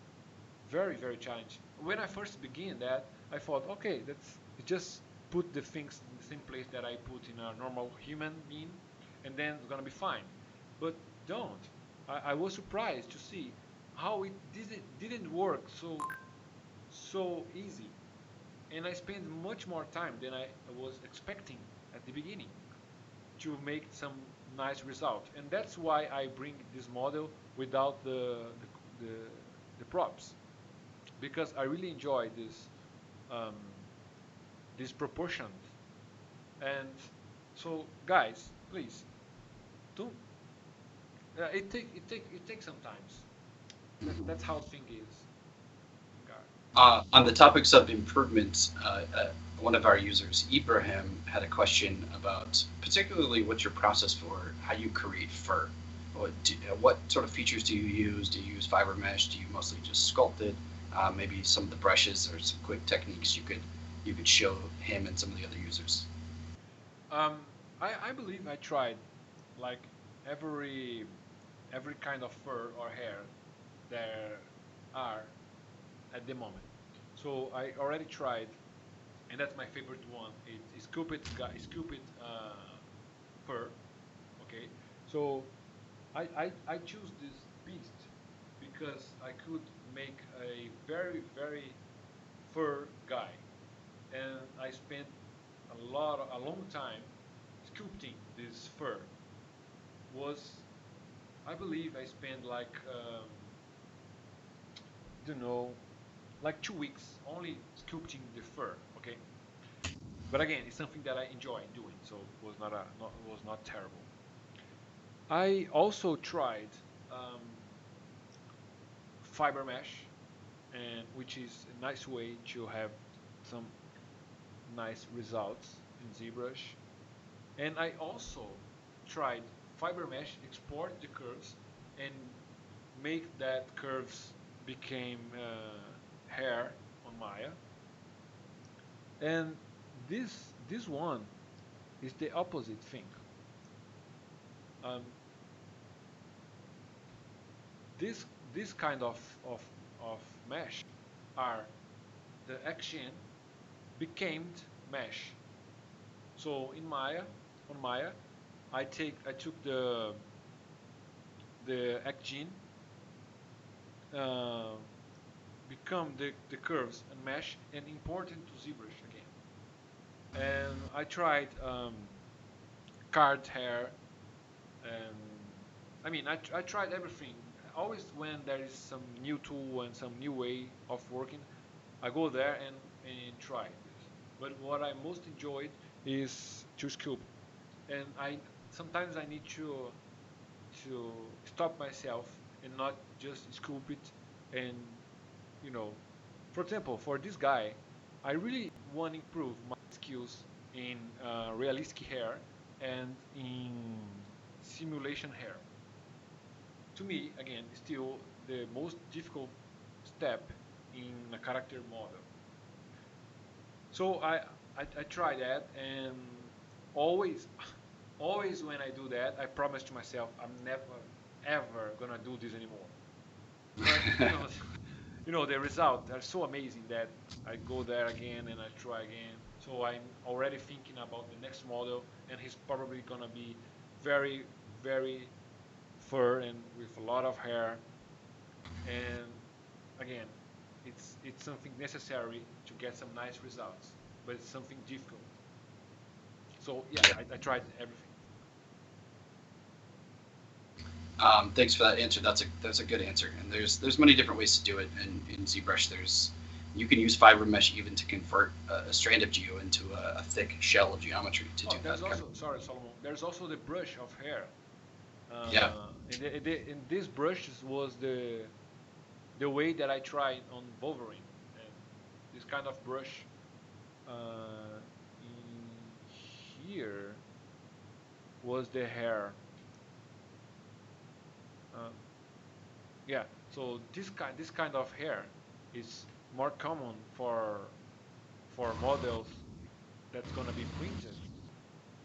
very very challenging. When I first began that, I thought, okay, that's just put the things in the same place that I put in a normal human being, and then it's gonna be fine. But don't. I was surprised to see how it didn't work so easy, and I spent much more time than I was expecting at the beginning to make some nice result. And that's why I bring this model without the, the props, because I really enjoy um, this proportions. And so, guys, please don't. It takes sometimes. That's how thing is. God. On the topics of improvements, one of our users, Ibrahim, had a question about particularly what's your process for how you create fur. What sort of features do you use? Do you use fiber mesh? Do you mostly just sculpt it? Maybe some of the brushes or some quick techniques you could show him and some of the other users. Um, I believe I tried like every every kind of fur or hair there are at the moment. So I already tried, and that's my favorite one. It's sculpted fur. Okay, So I choose this beast because I could make a very fur guy, and I spent a long time sculpting this fur. Was I believe I spent like don't know, like 2 weeks only sculpting the fur. Okay, but again, it's something that I enjoy doing, so it was it was not terrible. I also tried um, fiber mesh, and which is a nice way to have some nice results in ZBrush. And I also tried fiber mesh, export the curves, and make that curves became hair on Maya. And this one is the opposite thing. Um, this this kind of mesh are the action became mesh. So in Maya, on Maya, I took the action, uh, become the curves and mesh and import into ZBrush again. And I tried card hair, and I tried everything. Always when there is some new tool and some new way of working, I go there and try this. But what I most enjoyed is to sculpt, and I sometimes I need to stop myself and not just sculpt it. And you know, for example, for this guy, I really want to improve my skills in realistic hair and in simulation hair. To me, again, still the most difficult step in a character model. So I try that, and always always when I do that, I promise to myself I'm never ever gonna do this anymore. But the results are so amazing that I go there again and I try again. So I'm already thinking about the next model, and he's probably gonna be very fur and with a lot of hair. And again, it's something necessary to get some nice results, but it's something difficult. So yeah, Yeah. I tried everything. Thanks for that answer. That's a good answer. And there's many different ways to do it in ZBrush. You can use fiber mesh even to convert a strand of geo into a thick shell of geometry to do There's that kind also, sorry, Solomon. There's also the brush of hair. of. Yeah. In this brushes was the way that I tried on Wolverine, and this kind of brush in here was the hair. Uh, yeah, so this kind of hair is more common for models that's gonna be printed.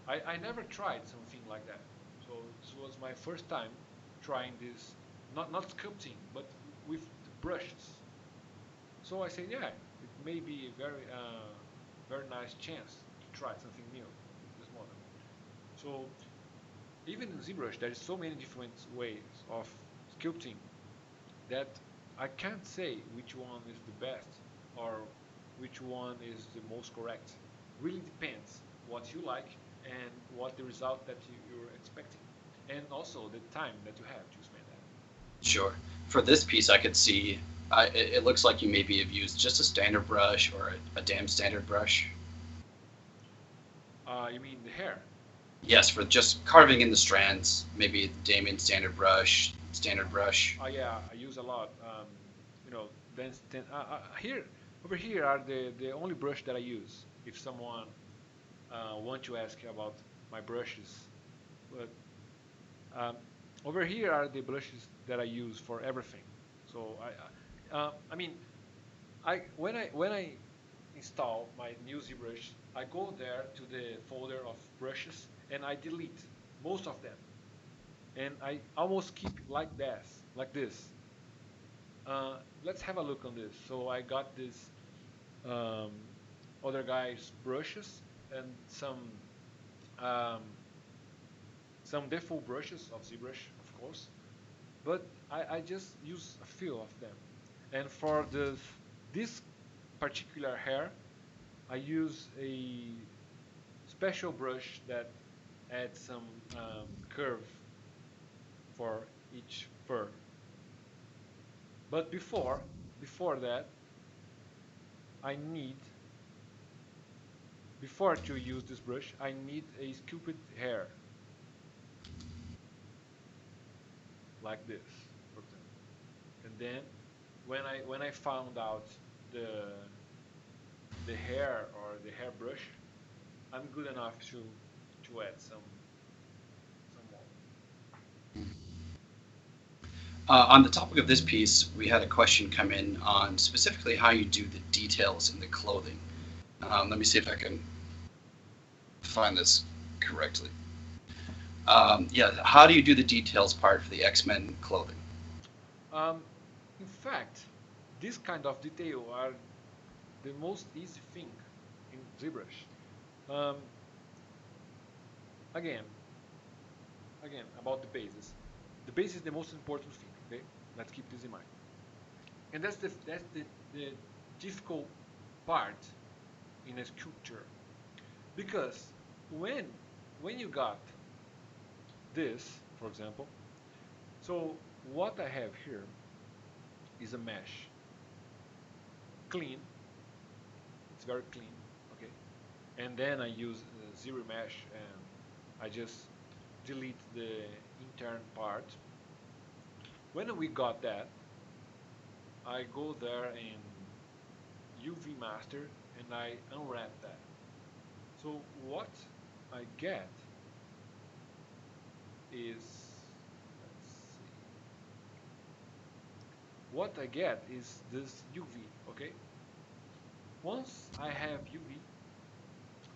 I never tried something like that, so this was my first time trying this, not sculpting, but with the brushes. So I said, yeah, it may be a very nice chance to try something new with this model. So even in ZBrush, there is so many different ways of sculpting that I can't say which one is the best or which one is the most correct. Really depends what you like and what the result that you're expecting, and also the time that you have to spend that. Sure. For this piece, I could see. It looks like you maybe have used just a standard brush or a damn standard brush. You mean the hair? Yes, for just carving in the strands, maybe Damien standard brush. Oh yeah, I use a lot. Then here over here are the only brush that I use. If someone want to ask about my brushes, but um, over here are the brushes that I use for everything. So I mean, when I install my new ZBrush, I go there to the folder of brushes and I delete most of them, and I almost keep like this. Let's have a look on this. So I got this um, other guy's brushes and some um, some default brushes of ZBrush, of course, but I just use a few of them. And for this particular hair, I use a special brush that adds some curve for each fur. But before that, I need, before to use this brush, I need a sculpted hair, like this, for example. And then when I found out the hair or the hairbrush, I'm good enough to add some more. On the topic of this piece, we had a question come in on specifically how you do the details in the clothing. Let me see if I can find this correctly. Yeah, how do you do the details part for the X-Men clothing? In fact, this kind of detail are the most easy thing in ZBrush. Again, about the bases. The base is the most important thing. Okay, let's keep this in mind. And that's the difficult part in a sculpture, because when you got this, for example, so what I have here is a mesh, clean. It's very clean, okay. And then I use ZBrush and I just delete the intern part. When we got that, I go there in UV master and I unwrap that. So what I get is, let's see, what I get is this UV, okay? Once I have UV,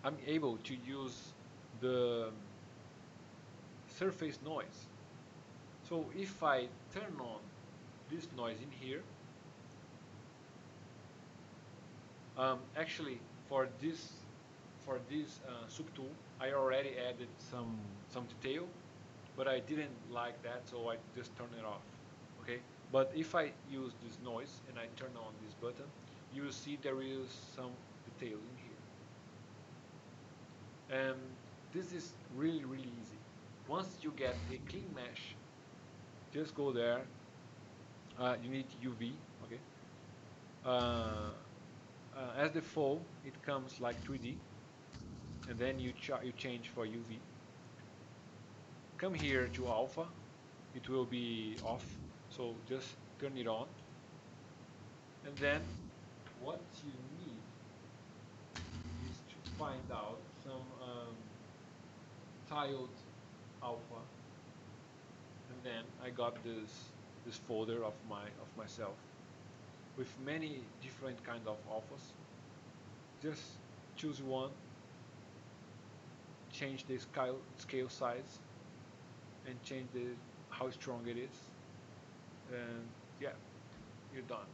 I'm able to use the surface noise. So if I turn on this noise in here, actually for this subtool, I already added some detail, but I didn't like that, so I just turn it off. Okay, but if I use this noise and I turn on this button, you will see there is some detail in here. And this is really easy. Once you get a clean mesh, just go there. You need UV, okay. As default, it comes like 3D, and then you change for UV. Come here to alpha, it will be off, so just turn it on. And then what you need is to find out some tiled alpha, and then I got this folder of myself with many different kind of alphas. Just choose one, change the scale size, and change how strong it is, and yeah, you're done.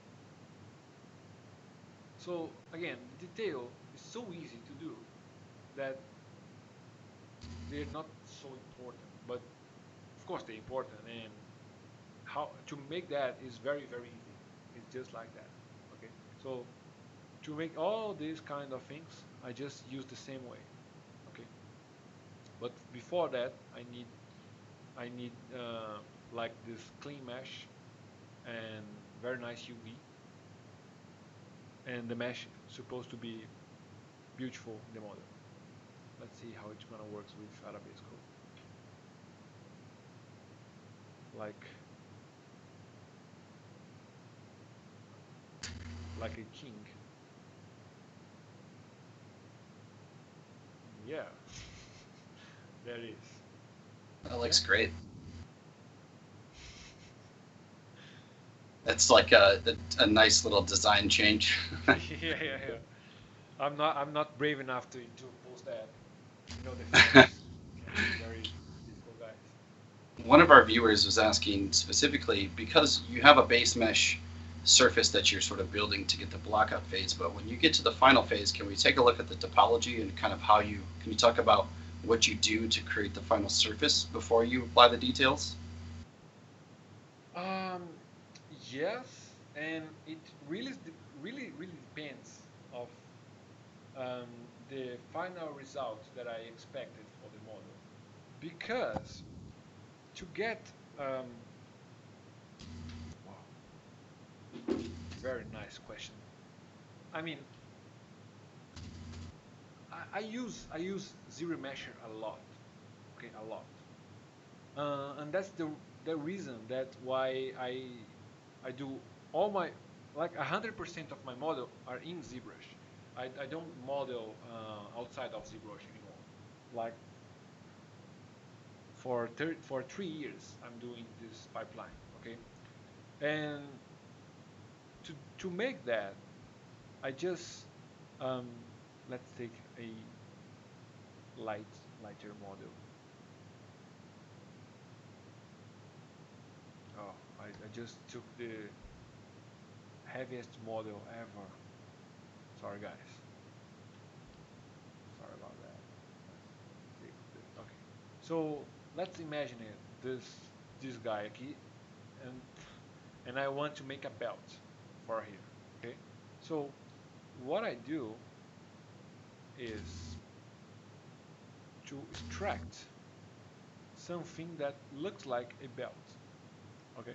So again, the detail is so easy to do that they're not so important, but of course they're important, and how to make that is very easy. It's just like that. Okay, so to make all these kind of things, I just use the same way. Okay, but before that, I need like this clean mesh and very nice UV, and the mesh is supposed to be beautiful in the model. Let's see how it's gonna work with Arabesco. Like a king. Yeah, there is. That looks great. That's like a nice little design change. yeah. I'm not brave enough to post that. You know, the fans can be very difficult guys. One of our viewers was asking specifically, because you have a base mesh surface that you're sort of building to get the block out phase, but when you get to the final phase, can we take a look at the topology and kind of how can you talk about what you do to create the final surface before you apply the details? Yes, and it really depends of the final result that I expected for the model. Because to get wow, very nice question. I mean, I use ZBrush a lot, okay, a lot, and that's the reason that why I do all my, like 100% of my model are in ZBrush. I don't model outside of ZBrush anymore. Like for 3 years I'm doing this pipeline, okay, and to make that I just um, let's take a lighter model. Oh, I just took the heaviest model ever. Sorry guys, sorry about that. Let's take this. Okay, so let's imagine it, this guy aqui, and I want to make a belt for here. Okay, so what I do is to extract something that looks like a belt. Okay,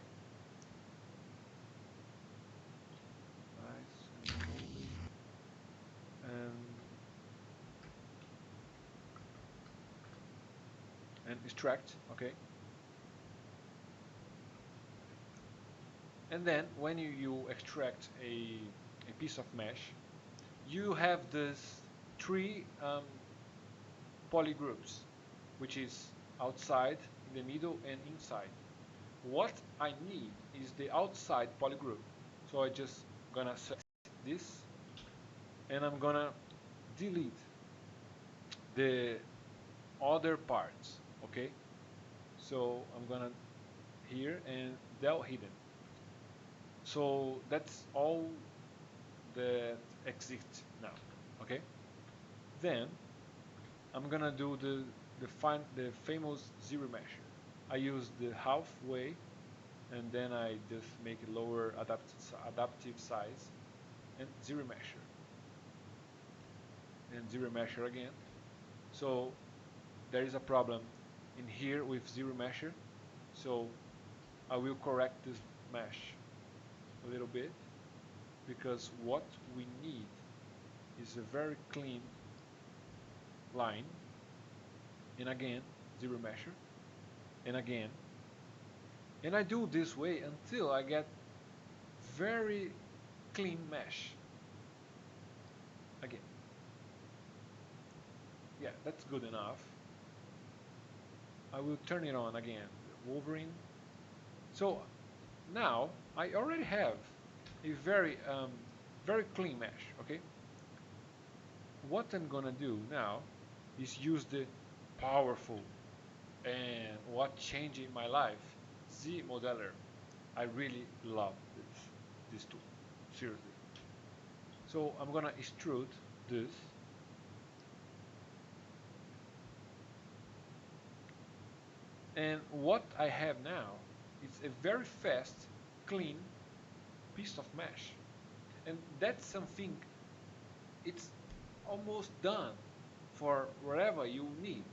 nice and slowly, and extract. Okay, and then when you extract a piece of mesh, you have this three polygroups, which is outside, in the middle, and inside. What I need is the outside polygroup. So I just gonna select this, and I'm gonna delete the other parts. Okay, so I'm gonna here and del hidden. So that's all that exists now. Okay, then I'm gonna do the famous zero measure. I use the halfway, and then I just make a lower adaptive size, and zero measure, and zero measure again. So there is a problem in here with zero measure. So I will correct this mesh a little bit, because what we need is a very clean line, and again zero measure, and again, and I do this way until I get very clean mesh. Again, yeah, that's good enough. I will turn it on again, Wolverine. So now I already have a very clean mesh. Okay, what I'm gonna do now is use the powerful and what changed my life, Z Modeller. I really love this tool, seriously. So I'm gonna extrude this, and what I have now is a very fast, clean piece of mesh, and that's something. It's almost done for whatever you need.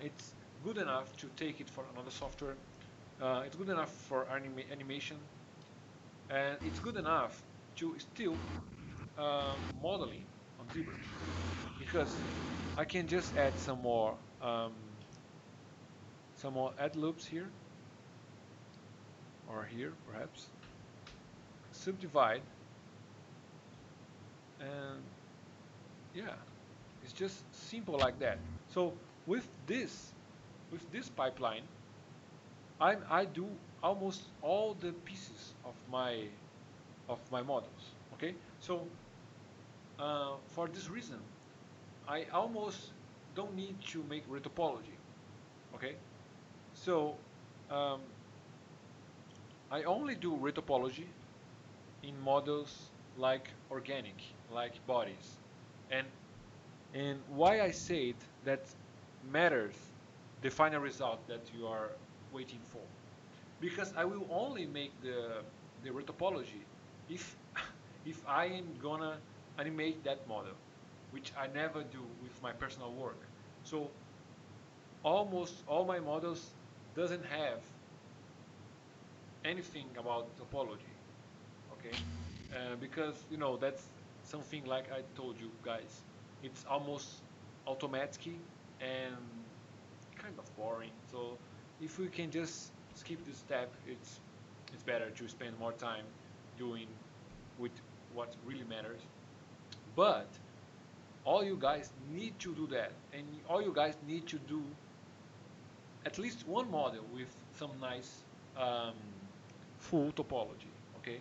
It's good enough to take it for another software. It's good enough for animation, and it's good enough to still modeling on ZBrush, because I can just add some more add loops here, or here perhaps, subdivide, and yeah, it's just simple like that. So with this pipeline, I do almost all the pieces of my models. Okay, so for this reason, I almost don't need to make retopology. Okay, so um, I only do retopology in models like organic, like bodies, and why I said that matters the final result that you are waiting for. Because I will only make the retopology if if I am gonna animate that model, which I never do with my personal work. So almost all my models doesn't have anything about topology, okay? Because that's something like I told you guys. It's almost automatic and kind of boring. So if we can just skip this step, it's better to spend more time doing with what really matters. But all you guys need to do that, and all you guys need to do at least one model with some nice um, full topology. Okay,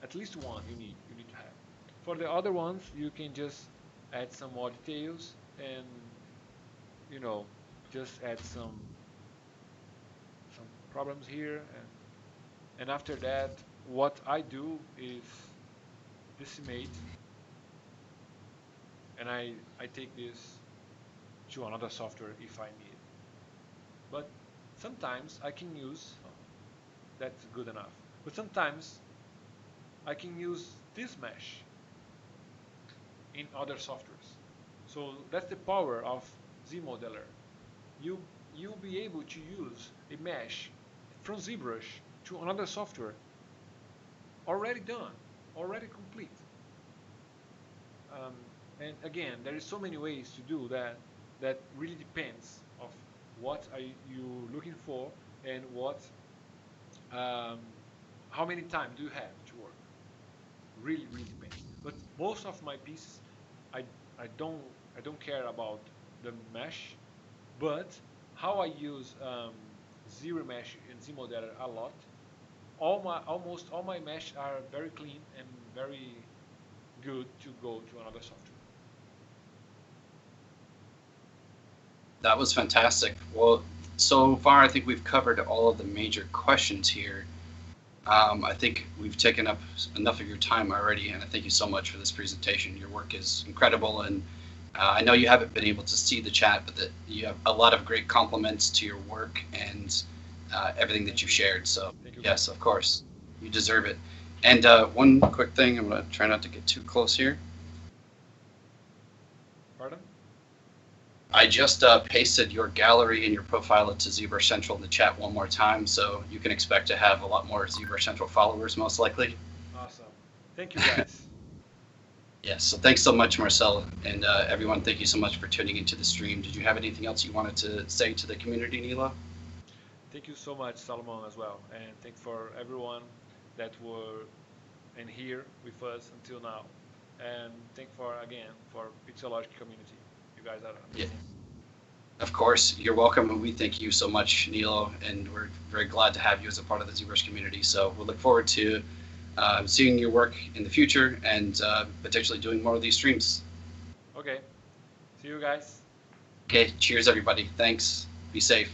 at least one you need to have. For the other ones, you can just add some more details and you know just add some problems here, and after that, what I do is decimate, and I take this to another software if I need. But sometimes I can use, oh, that's good enough. But sometimes I can use this mesh in other softwares. So that's the power of ZModeler. You you'll be able to use a mesh from ZBrush to another software already done, already complete. Um, and again, there is so many ways to do that. That really depends of what are you looking for and what um, how many time do you have to work. Really depends. But most of my pieces, I I don't I don't care about the mesh, but how I use ZRemesh and ZModeler a lot. Almost all my mesh are very clean and very good to go to another software. That was fantastic. Well, so far I think we've covered all of the major questions here. I think we've taken up enough of your time already, and I thank you so much for this presentation. Your work is incredible, and I know you haven't been able to see the chat, but that you have a lot of great compliments to your work and everything that you shared. So yes, of course, you deserve it. And one quick thing, I'm going to try not to get too close here. Pardon? I just pasted your gallery and your profile into ZBrush Central in the chat one more time, so you can expect to have a lot more ZBrush Central followers, most likely. Awesome. Thank you, guys. Yes, so thanks so much, Marcel, and everyone, thank you so much for tuning into the stream. Did you have anything else you wanted to say to the community, Nilo? Thank you so much, Solomon, as well, and thanks for everyone that were in here with us until now, and thank for again for Pixologic community. You guys are amazing. Yeah. Of course, you're welcome, and we thank you so much, Nilo, and we're very glad to have you as a part of the ZBrush community. So we'll look forward to seeing your work in the future and potentially doing more of these streams. Okay, see you guys. Okay, cheers, everybody. Thanks. Be safe.